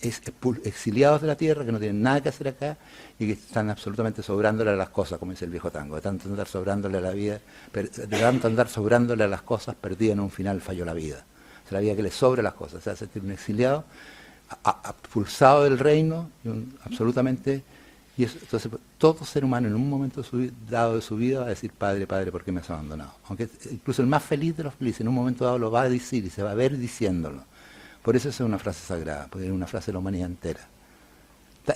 exiliados de la tierra, que no tienen nada que hacer acá y que están absolutamente sobrándole a las cosas, como dice el viejo tango, de tanto andar sobrándole a la vida, de tanto andar sobrándole a las cosas, perdida en un final falló la vida. O sea, la vida que le sobra las cosas, o sea, sentir un exiliado, expulsado del reino, absolutamente, y eso, entonces todo ser humano en un momento dado de su vida va a decir, padre, padre, ¿por qué me has abandonado? Aunque incluso el más feliz de los felices en un momento dado lo va a decir y se va a ver diciéndolo. Por eso es una frase sagrada, porque es una frase de la humanidad entera.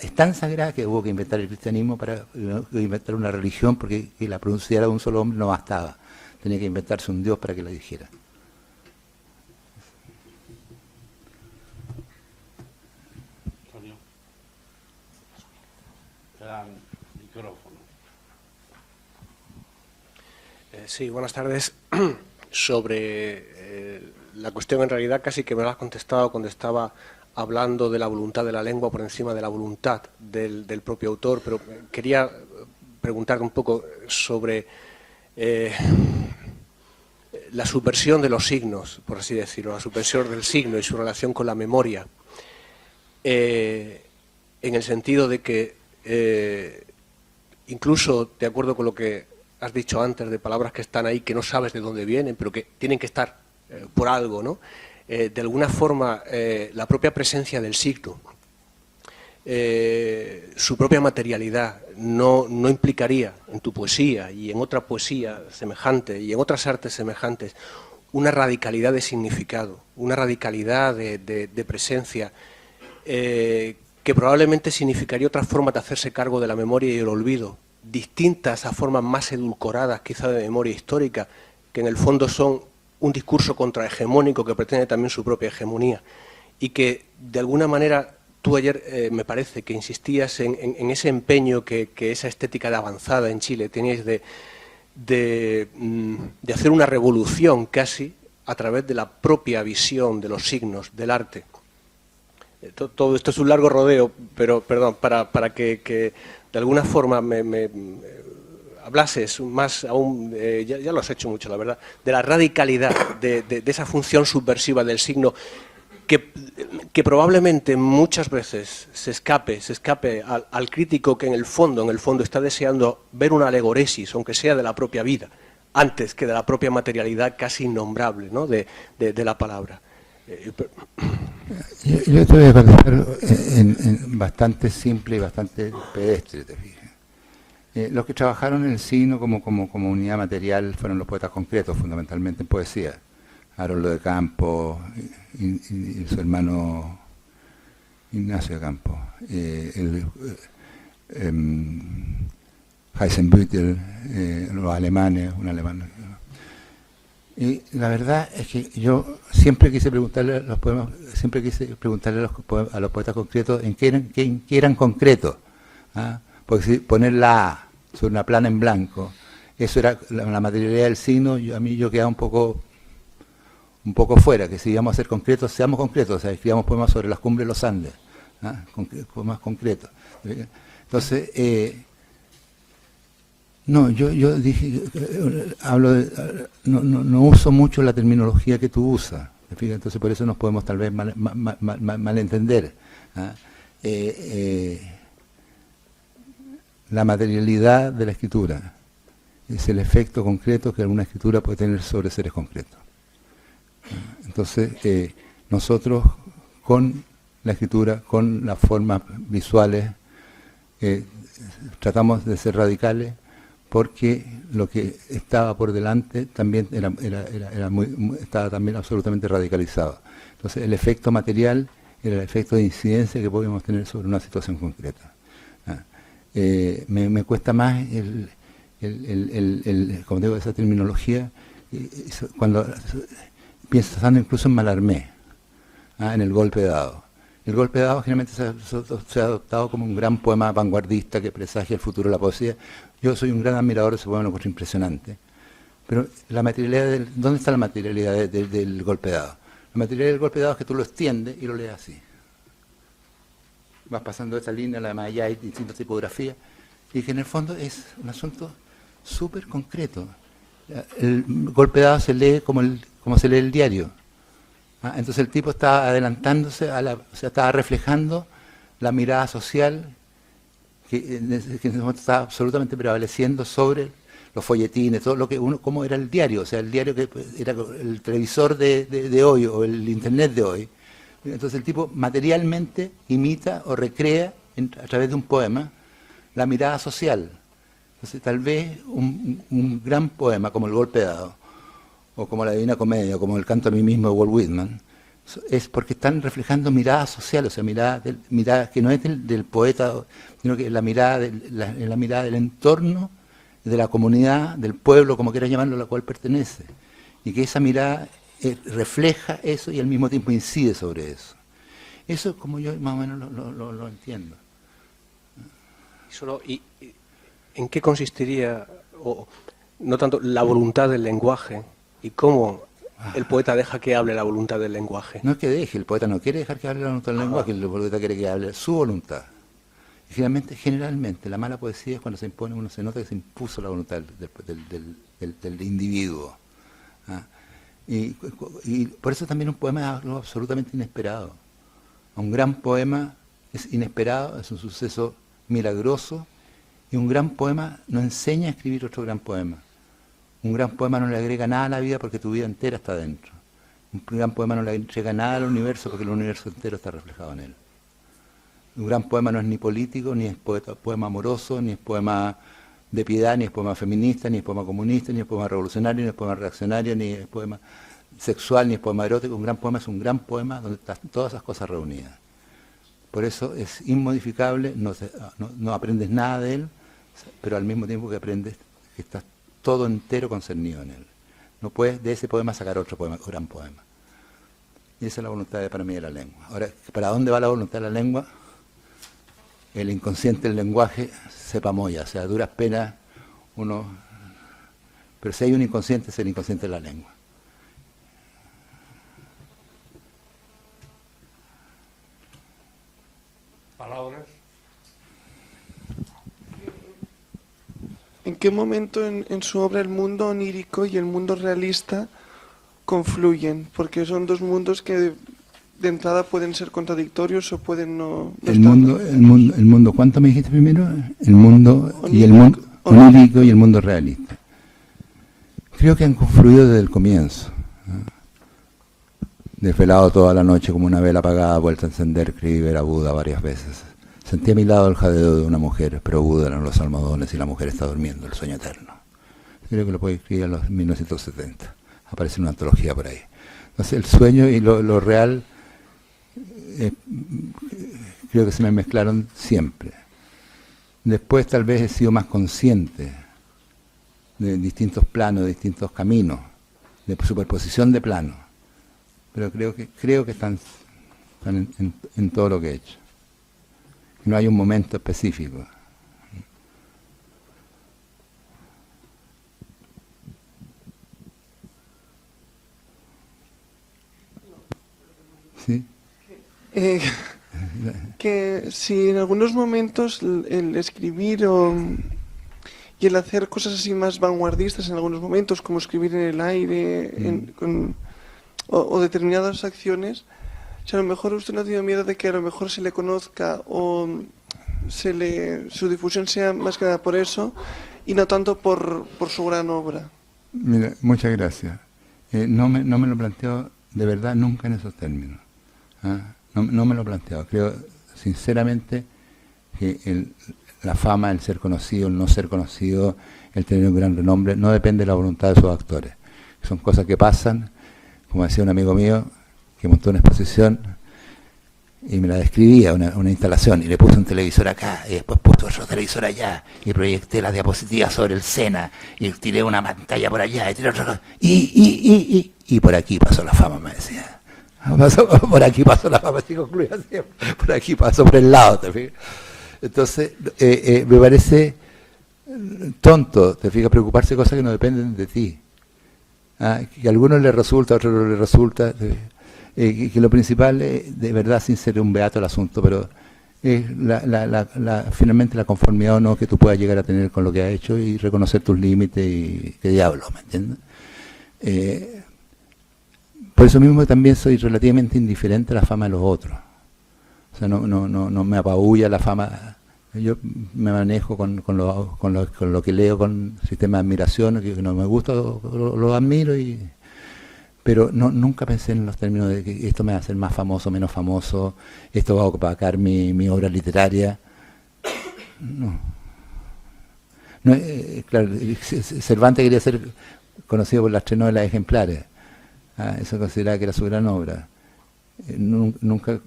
Es tan sagrada que hubo que inventar el cristianismo para inventar una religión, porque que la pronunciara un solo hombre no bastaba. Tenía que inventarse un Dios para que la dijera. Antonio, te dan micrófono. Sí, buenas tardes. Sobre la cuestión, en realidad casi que me lo has contestado cuando estaba hablando de la voluntad de la lengua por encima de la voluntad del propio autor, pero quería preguntarte un poco sobre la subversión de los signos, por así decirlo, la subversión del signo y su relación con la memoria, en el sentido de que, incluso de acuerdo con lo que has dicho antes, de palabras que están ahí que no sabes de dónde vienen, pero que tienen que estar por algo, ¿no? De alguna forma, la propia presencia del signo, su propia materialidad, no implicaría en tu poesía y en otra poesía semejante y en otras artes semejantes una radicalidad de significado, una radicalidad de presencia que probablemente significaría otra forma de hacerse cargo de la memoria y el olvido, distintas a formas más edulcoradas quizá de memoria histórica, que en el fondo son un discurso contrahegemónico que pretende también su propia hegemonía, y que de alguna manera tú ayer me parece que insistías en ese empeño que esa estética de avanzada en Chile teníais de hacer una revolución casi a través de la propia visión de los signos del arte. Todo esto es un largo rodeo, pero perdón, para que de alguna forma me hablases más aún, ya lo has hecho mucho, la verdad, de la radicalidad de esa función subversiva del signo que probablemente muchas veces se escape al crítico que en el fondo está deseando ver una alegoresis, aunque sea de la propia vida, antes que de la propia materialidad casi innombrable, ¿no?, de la palabra. Yo te voy a contestar en bastante simple y bastante pedestre, te fijas. Los que trabajaron en el signo como unidad material fueron los poetas concretos, fundamentalmente en poesía. Haroldo de Campos y su hermano Ignacio de Campos, Heisenbüttel, los alemanes, un alemán. Y la verdad es que yo siempre quise preguntarle a los poemas, a los poetas concretos en qué eran concretos, ¿ah? Porque si poner la A sobre una plana en blanco eso era la materialidad del signo. A mí yo quedaba un poco fuera, que si íbamos a ser concretos, seamos concretos, o sea, escribamos poemas sobre las cumbres de los Andes, poemas concretos. Entonces, no, yo dije, no uso mucho la terminología que tú usas, entonces por eso nos podemos tal vez malentender. La materialidad de la escritura es el efecto concreto que alguna escritura puede tener sobre seres concretos. Entonces, nosotros con la escritura, con las formas visuales, tratamos de ser radicales, porque lo que estaba por delante también estaba también absolutamente radicalizado. Entonces, el efecto material era el efecto de incidencia que podíamos tener sobre una situación concreta. Me cuesta más como digo, esa terminología, cuando pensando incluso en Mallarmé, en el golpe dado. El golpe dado generalmente se ha adoptado como un gran poema vanguardista que presagia el futuro de la poesía. Yo soy un gran admirador de ese poema, lo encuentro impresionante. Pero la materialidad ¿dónde está la materialidad del golpe dado? La materialidad del golpe dado es que tú lo extiendes y lo lees así. Vas pasando esta línea, la de Maya, hay distintas tipografías, y que en el fondo es un asunto súper concreto. El golpe dado se lee como se lee el diario. Entonces el tipo está adelantándose, o sea, está reflejando la mirada social que en ese momento está absolutamente prevaleciendo sobre los folletines, todo lo que como era el diario, o sea, el diario que era el televisor de hoy o el internet de hoy. Entonces el tipo materialmente imita o recrea a través de un poema la mirada social. Entonces tal vez un gran poema como El golpe dado, o como La Divina Comedia, o como El canto a mí mismo de Walt Whitman, es porque están reflejando mirada social, o sea, mirada que no es del poeta, sino que es la mirada del entorno, de la comunidad, del pueblo, como quieras llamarlo, a la cual pertenece. Y que esa mirada refleja eso y al mismo tiempo incide sobre eso. Eso es como yo más o menos lo entiendo. ¿Y en qué consistiría, o no tanto la voluntad del lenguaje, y cómo el poeta deja que hable la voluntad del lenguaje? No es que deje, el poeta no quiere dejar que hable la voluntad del lenguaje, el poeta quiere que hable su voluntad. Y generalmente, la mala poesía es cuando se impone, uno se nota que se impuso la voluntad del individuo. Y por eso también un poema es algo absolutamente inesperado. Un gran poema es inesperado, es un suceso milagroso, y un gran poema nos enseña a escribir otro gran poema. Un gran poema no le agrega nada a la vida porque tu vida entera está dentro. Un gran poema no le entrega nada al universo porque el universo entero está reflejado en él. Un gran poema no es ni político, ni es poema amoroso, ni es poema de piedad, ni es poema feminista, ni es poema comunista, ni es poema revolucionario, ni es poema reaccionario, ni es poema sexual, ni es poema erótico. Un gran poema es un gran poema donde están todas esas cosas reunidas. Por eso es inmodificable, no aprendes nada de él, pero al mismo tiempo que aprendes que estás todo entero concernido en él. No puedes de ese poema sacar otro poema, gran poema. Y esa es la voluntad para mí de la lengua. Ahora, ¿para dónde va la voluntad de la lengua? El inconsciente del lenguaje se pamoya, o sea, a duras penas uno... Pero si hay un inconsciente, es el inconsciente de la lengua. ¿Palabras? ¿En qué momento en su obra el mundo onírico y el mundo realista confluyen? Porque son dos mundos que de entrada pueden ser contradictorios o pueden no el mundo, ¿cuánto me dijiste primero? El mundo onírico y el mundo realista. Creo que han confluido desde el comienzo. Desvelado toda la noche como una vela apagada, vuelta a encender, creí ver a Buda varias veces. Sentí a mi lado el jadeo de una mujer, pero Buda eran los almohadones y la mujer está durmiendo, el sueño eterno. Creo que lo puedo escribir en los 1970. Aparece en una antología por ahí. Entonces el sueño y lo real creo que se me mezclaron siempre. Después tal vez he sido más consciente de distintos planos, de distintos caminos, de superposición de planos. Pero creo que están en todo lo que he hecho. No hay un momento específico. Que si en algunos momentos el escribir y el hacer cosas así más vanguardistas en algunos momentos, como escribir en el aire o determinadas acciones, si a lo mejor usted no ha tenido miedo de que a lo mejor se le conozca o su difusión sea más que nada por eso y no tanto por su gran obra. Mira, muchas gracias. No me lo planteo de verdad nunca en esos términos. No me lo he planteado. Creo sinceramente que la fama, el ser conocido, el no ser conocido, el tener un gran renombre, no depende de la voluntad de sus actores. Son cosas que pasan, como decía un amigo mío, que montó una exposición y me la describía, una instalación, y le puse un televisor acá, y después puse otro televisor allá, y proyecté las diapositivas sobre el Sena, y tiré una pantalla por allá, y tiré otra cosa, y por aquí pasó la fama, me decía. Por aquí pasó la fama, así concluía siempre. Por aquí pasó, por el lado, ¿te fijas? Entonces, me parece tonto, ¿te fijas? Preocuparse de cosas que no dependen de ti. Que a algunos les resulta, a otros no les resulta. Que lo principal es, de verdad, sin ser un beato el asunto, pero es finalmente la conformidad o no que tú puedas llegar a tener con lo que has hecho y reconocer tus límites y qué diablo, ¿me entiendes? Por eso mismo también soy relativamente indiferente a la fama de los otros. O sea, no me apabulla la fama. Yo me manejo con lo que leo, con sistema de admiración, que no me gusta, lo admiro, pero nunca pensé en los términos de que esto me va a hacer más famoso, menos famoso, esto va a opacar mi obra literaria. No. Claro, Cervantes quería ser conocido por las 3 novelas ejemplares. Eso consideraba que era su gran obra. Nunca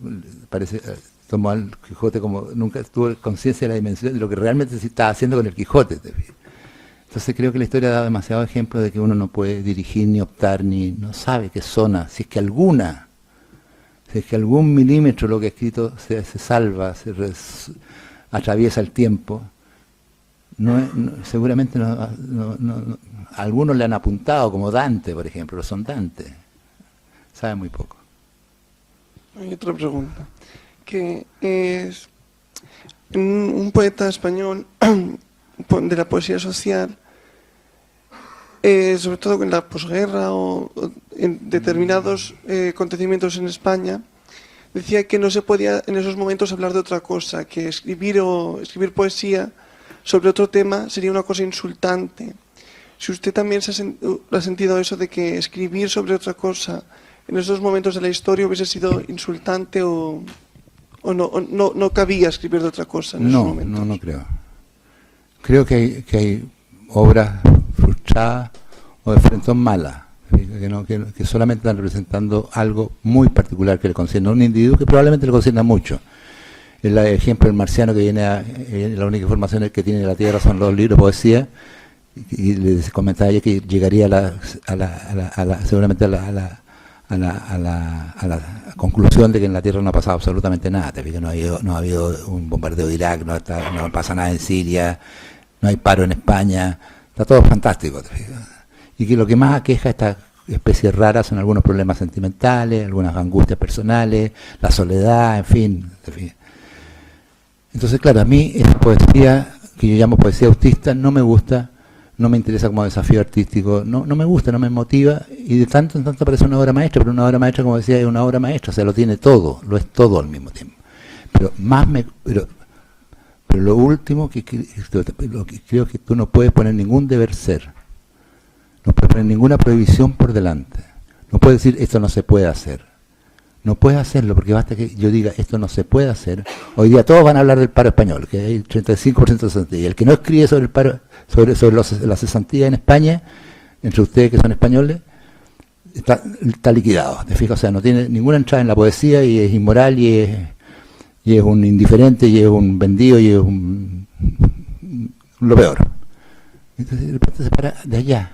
parece tomó al Quijote como, nunca tuvo conciencia de la dimensión de lo que realmente se estaba haciendo con el Quijote. Entonces creo que la historia da demasiado ejemplo de que uno no puede dirigir ni optar, no sabe qué zona, si es que algún milímetro lo que ha escrito se salva, atraviesa el tiempo. Seguramente algunos le han apuntado, como Dante, por ejemplo, son Dante. Sabe muy poco. Hay otra pregunta, que es un poeta español de la poesía social, sobre todo en la posguerra o en determinados acontecimientos en España, decía que no se podía en esos momentos hablar de otra cosa, que escribir poesía sobre otro tema sería una cosa insultante. Si usted también ha sentido eso de que escribir sobre otra cosa en esos momentos de la historia hubiese sido insultante o no cabía escribir de otra cosa en esos momentos. No creo. Creo que hay obras frustradas o de frente malas, que solamente están representando algo muy particular que le concierne a un individuo que probablemente le concierne mucho. El ejemplo del marciano que viene la única información que tiene de la Tierra son los libros de poesía, y les comentaba ya que llegaría seguramente a la conclusión de que en la Tierra no ha pasado absolutamente nada. No ha habido un bombardeo de Irak, no pasa nada en Siria, no hay paro en España, está todo fantástico. Y que lo que más aqueja a estas especies raras son algunos problemas sentimentales, algunas angustias personales, la soledad, en fin. Entonces, claro, a mí esa poesía, que yo llamo poesía autista, no me gusta, no me interesa como desafío artístico, no me gusta, no me motiva, y de tanto en tanto parece una obra maestra, pero una obra maestra, como decía, es una obra maestra, o sea, lo tiene todo, lo es todo al mismo tiempo. Pero lo último lo que creo que tú no puedes poner ningún deber ser, no puedes poner ninguna prohibición por delante, no puedes decir esto no se puede hacer. No puedes hacerlo, porque basta que yo diga esto no se puede hacer. Hoy día todos van a hablar del paro español, que hay 35% de cesantía. Y el que no escribe sobre el paro, sobre la cesantía en España, entre ustedes que son españoles, está liquidado. ¿Te fijas? O sea, no tiene ninguna entrada en la poesía y es inmoral y es un indiferente y es un vendido y es lo peor. Entonces de repente se para de allá.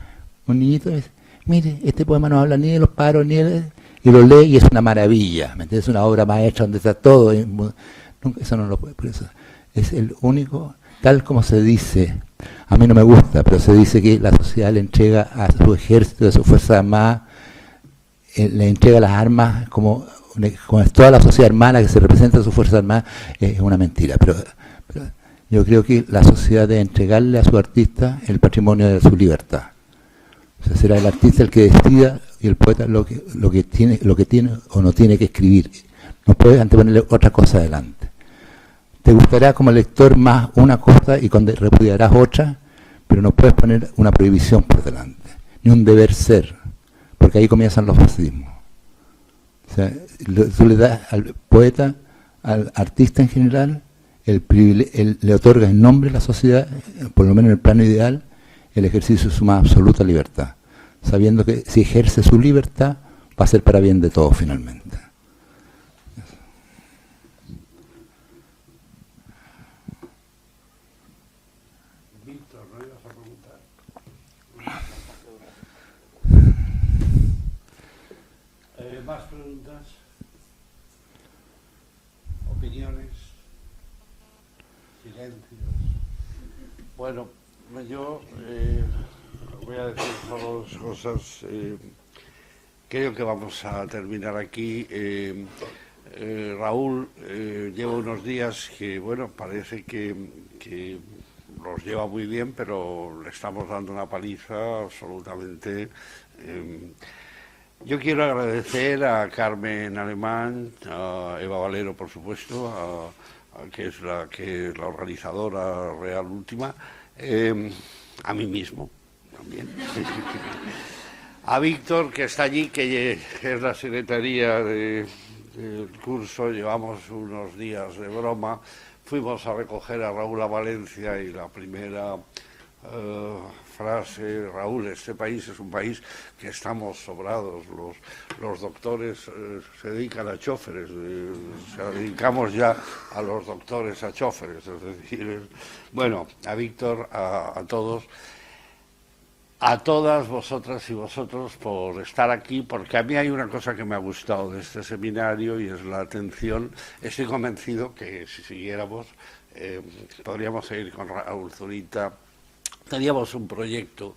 Un niñito dice, mire, este poema no habla ni de los paros ni de... Y lo lee y es una maravilla, ¿me entiendes? Es una obra maestra donde está todo. Eso no lo puede, por eso es el único, tal como se dice, a mí no me gusta, pero se dice que la sociedad le entrega a su ejército, a su fuerza armada, le entrega las armas como toda la sociedad hermana que se representa en su fuerza armada, es una mentira. Pero yo creo que la sociedad debe entregarle a su artista el patrimonio de su libertad. O sea, será el artista el que decida y el poeta lo que tiene o no tiene que escribir. No puedes anteponerle otra cosa adelante. Te gustará como lector más una cosa y repudiarás otra, pero no puedes poner una prohibición por delante, ni un deber ser, porque ahí comienzan los fascismos. O sea, tú le das al poeta, al artista en general, le otorgas en nombre de la sociedad, por lo menos en el plano ideal, el ejercicio de su más absoluta libertad, sabiendo que si ejerce su libertad va a ser para bien de todos finalmente. Víctor, ¿no ibas a preguntar? ¿Más preguntas? ¿Opiniones? ¿Silencios? Bueno, yo voy a decir solo dos cosas. Creo que vamos a terminar aquí. Raúl lleva unos días que, bueno, parece que los lleva muy bien, pero le estamos dando una paliza absolutamente. Yo quiero agradecer a Carmen Alemán, a Eva Valero, por supuesto, que es la organizadora real última, a mí mismo también, a Víctor, que está allí, que es la secretaría del curso. Llevamos unos días de broma, fuimos a recoger a Raúl a Valencia y la primera frase: Raúl, este país es un país que estamos sobrados, los doctores se dedican a choferes, dedicamos ya a los doctores a choferes, es decir, bueno, a Víctor, a todos, a todas vosotras y vosotros por estar aquí, porque a mí hay una cosa que me ha gustado de este seminario y es la atención. Estoy convencido que si siguiéramos podríamos seguir con Raúl Zurita. Teníamos un proyecto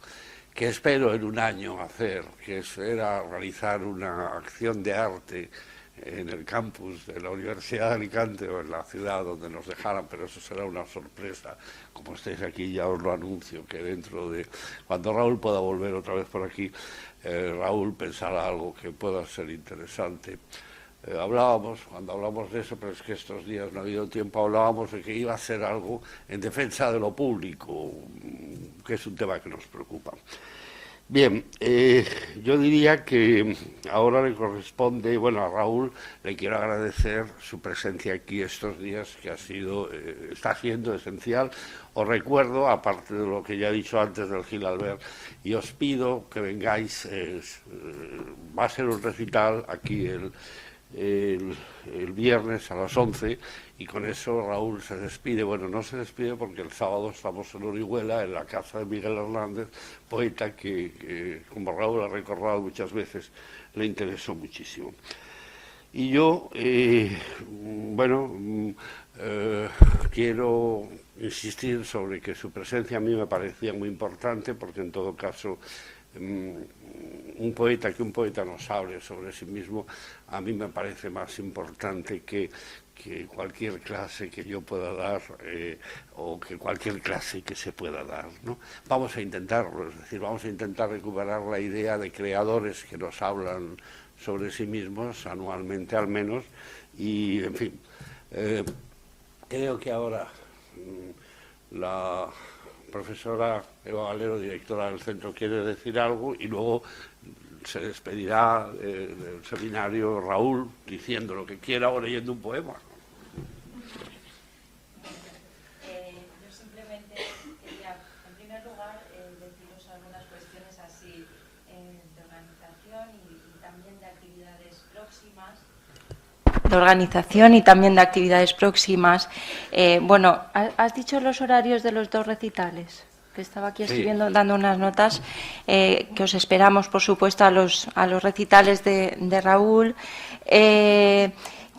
que espero en un año hacer, que era realizar una acción de arte en el campus de la Universidad de Alicante o en la ciudad donde nos dejaran, pero eso será una sorpresa. Como estáis aquí ya os lo anuncio, que dentro de... Cuando Raúl pueda volver otra vez por aquí, Raúl pensará algo que pueda ser interesante. Cuando hablamos de eso, pero es que estos días no ha habido tiempo, hablábamos de que iba a ser algo en defensa de lo público, que es un tema que nos preocupa. Bien, yo diría que ahora le corresponde, bueno, a Raúl le quiero agradecer su presencia aquí estos días, que está siendo esencial. Os recuerdo, aparte de lo que ya he dicho antes del Gil Albert, y os pido que vengáis, va a ser un recital aquí el viernes a las 11, y con eso Raúl se despide. Bueno, no se despide porque el sábado estamos en Orihuela, en la casa de Miguel Hernández, poeta que como Raúl ha recordado muchas veces, le interesó muchísimo. Y yo, quiero insistir sobre que su presencia a mí me parecía muy importante, porque en todo caso que un poeta nos hable sobre sí mismo, a mí me parece más importante que cualquier clase que yo pueda dar o que cualquier clase que se pueda dar, ¿no? Vamos a intentarlo, es decir, vamos a intentar recuperar la idea de creadores que nos hablan sobre sí mismos anualmente al menos, y en fin, creo que ahora la profesora Eva Valero, directora del centro, quiere decir algo y luego se despedirá del seminario Raúl diciendo lo que quiera o leyendo un poema. Yo simplemente quería, en primer lugar, deciros algunas cuestiones así de organización y también de actividades próximas. De organización y también de actividades próximas. Bueno, ¿has dicho los horarios de los dos recitales? Que estaba aquí escribiendo, dando unas notas, que os esperamos, por supuesto, a los recitales de Raúl.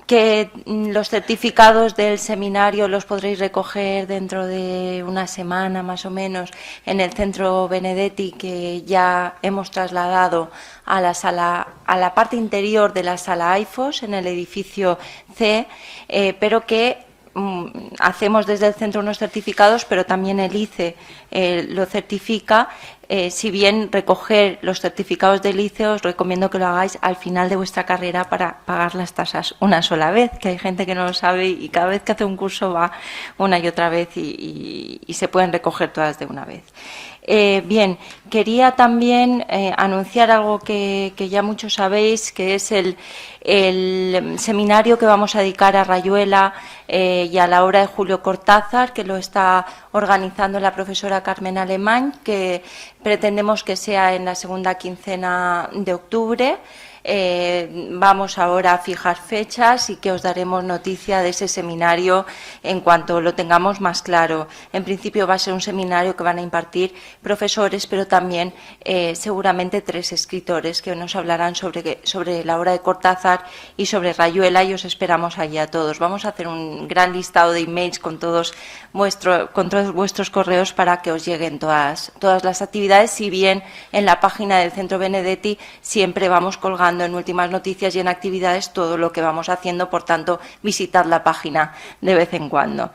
que los certificados del seminario los podréis recoger dentro de una semana más o menos en el Centro Benedetti, que ya hemos trasladado a la sala, a la parte interior de la sala AIFOS en el edificio C, pero que hacemos desde el centro unos certificados, pero también el ICE lo certifica. Si bien recoger los certificados del ICE, os recomiendo que lo hagáis al final de vuestra carrera para pagar las tasas una sola vez, que hay gente que no lo sabe y cada vez que hace un curso va una y otra vez y se pueden recoger todas de una vez. Bien, quería también anunciar algo que ya muchos sabéis, que es el seminario que vamos a dedicar a Rayuela y a la obra de Julio Cortázar, que lo está organizando la profesora Carmen Alemán, que pretendemos que sea en la segunda quincena de octubre. Vamos ahora a fijar fechas y que os daremos noticia de ese seminario en cuanto lo tengamos más claro. En principio va a ser un seminario que van a impartir profesores, pero también seguramente 3 escritores que nos hablarán sobre la obra de Cortázar y sobre Rayuela, y os esperamos allí a todos. Vamos a hacer un gran listado de emails con todos vuestros correos para que os lleguen todas las actividades, si bien en la página del Centro Benedetti siempre vamos colgando en últimas noticias y en actividades todo lo que vamos haciendo, por tanto, visitad la página de vez en cuando.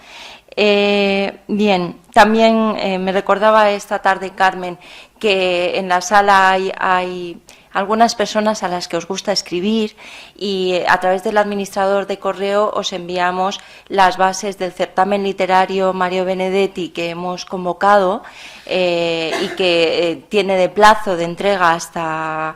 Bien, también me recordaba esta tarde Carmen que en la sala hay algunas personas a las que os gusta escribir y a través del administrador de correo os enviamos las bases del certamen literario Mario Benedetti que hemos convocado y que tiene de plazo de entrega hasta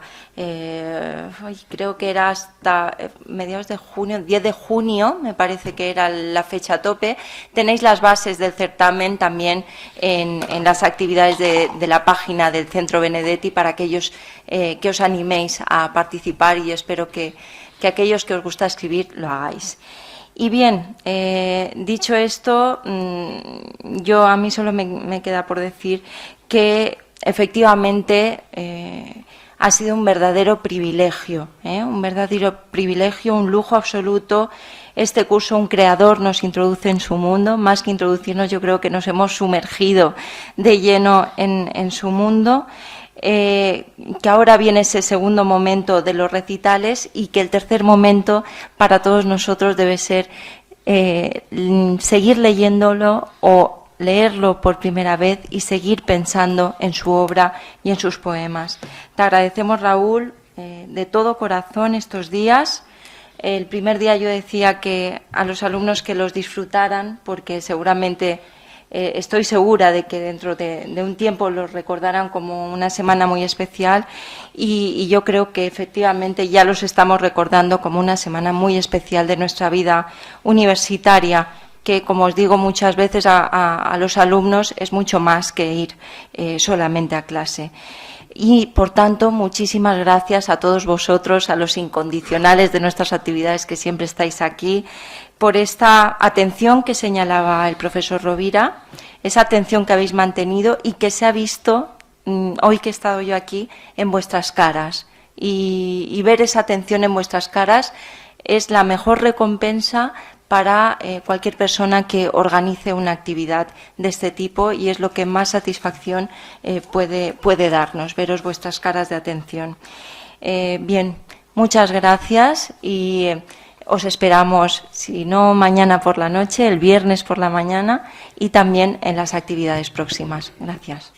creo que era hasta mediados de junio, 10 de junio me parece que era la fecha tope. Tenéis las bases del certamen también en las actividades de la página del Centro Benedetti para aquellos que os animéis a participar, y espero que aquellos que os gusta escribir lo hagáis. Y bien, dicho esto, a mí solo me queda por decir que efectivamente ha sido un verdadero privilegio, un lujo absoluto. Este curso, un creador nos introduce en su mundo, más que introducirnos, yo creo que nos hemos sumergido de lleno en su mundo. Que ahora viene ese segundo momento de los recitales y que el tercer momento para todos nosotros debe ser seguir leyéndolo o leerlo por primera vez y seguir pensando en su obra y en sus poemas. Te agradecemos, Raúl, de todo corazón estos días. El primer día yo decía que a los alumnos que los disfrutaran, porque seguramente estoy segura de que dentro de un tiempo los recordarán como una semana muy especial, y yo creo que efectivamente ya los estamos recordando como una semana muy especial de nuestra vida universitaria, que, como os digo muchas veces a los alumnos, es mucho más que ir solamente a clase. Y, por tanto, muchísimas gracias a todos vosotros, a los incondicionales de nuestras actividades que siempre estáis aquí, por esta atención que señalaba el profesor Rovira, esa atención que habéis mantenido y que se ha visto, hoy que he estado yo aquí, en vuestras caras. Y ver esa atención en vuestras caras es la mejor recompensa para cualquier persona que organice una actividad de este tipo, y es lo que más satisfacción puede darnos, veros vuestras caras de atención. Bien, muchas gracias y os esperamos, si no mañana por la noche, el viernes por la mañana y también en las actividades próximas. Gracias.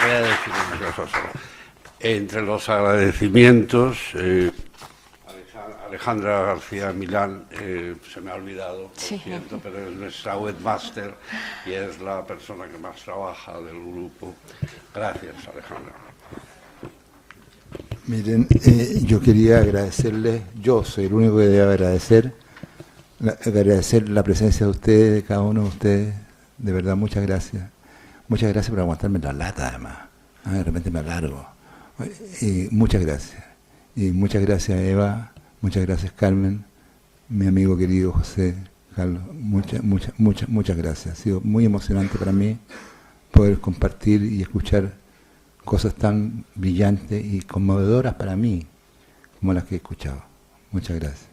Voy a decir una cosa solo. Entre los agradecimientos, Alejandra García Milán, se me ha olvidado, lo siento, pero es nuestra webmaster y es la persona que más trabaja del grupo. Gracias, Alejandra. Miren, yo quería agradecerles, yo soy el único que debe agradecer la presencia de ustedes, de cada uno de ustedes. De verdad, muchas gracias. Muchas gracias por aguantarme la lata, además. De repente me alargo. Y muchas gracias. Y muchas gracias, Eva. Muchas gracias, Carmen. Mi amigo querido José, Carlos. Muchas gracias. Ha sido muy emocionante para mí poder compartir y escuchar cosas tan brillantes y conmovedoras para mí como las que he escuchado. Muchas gracias.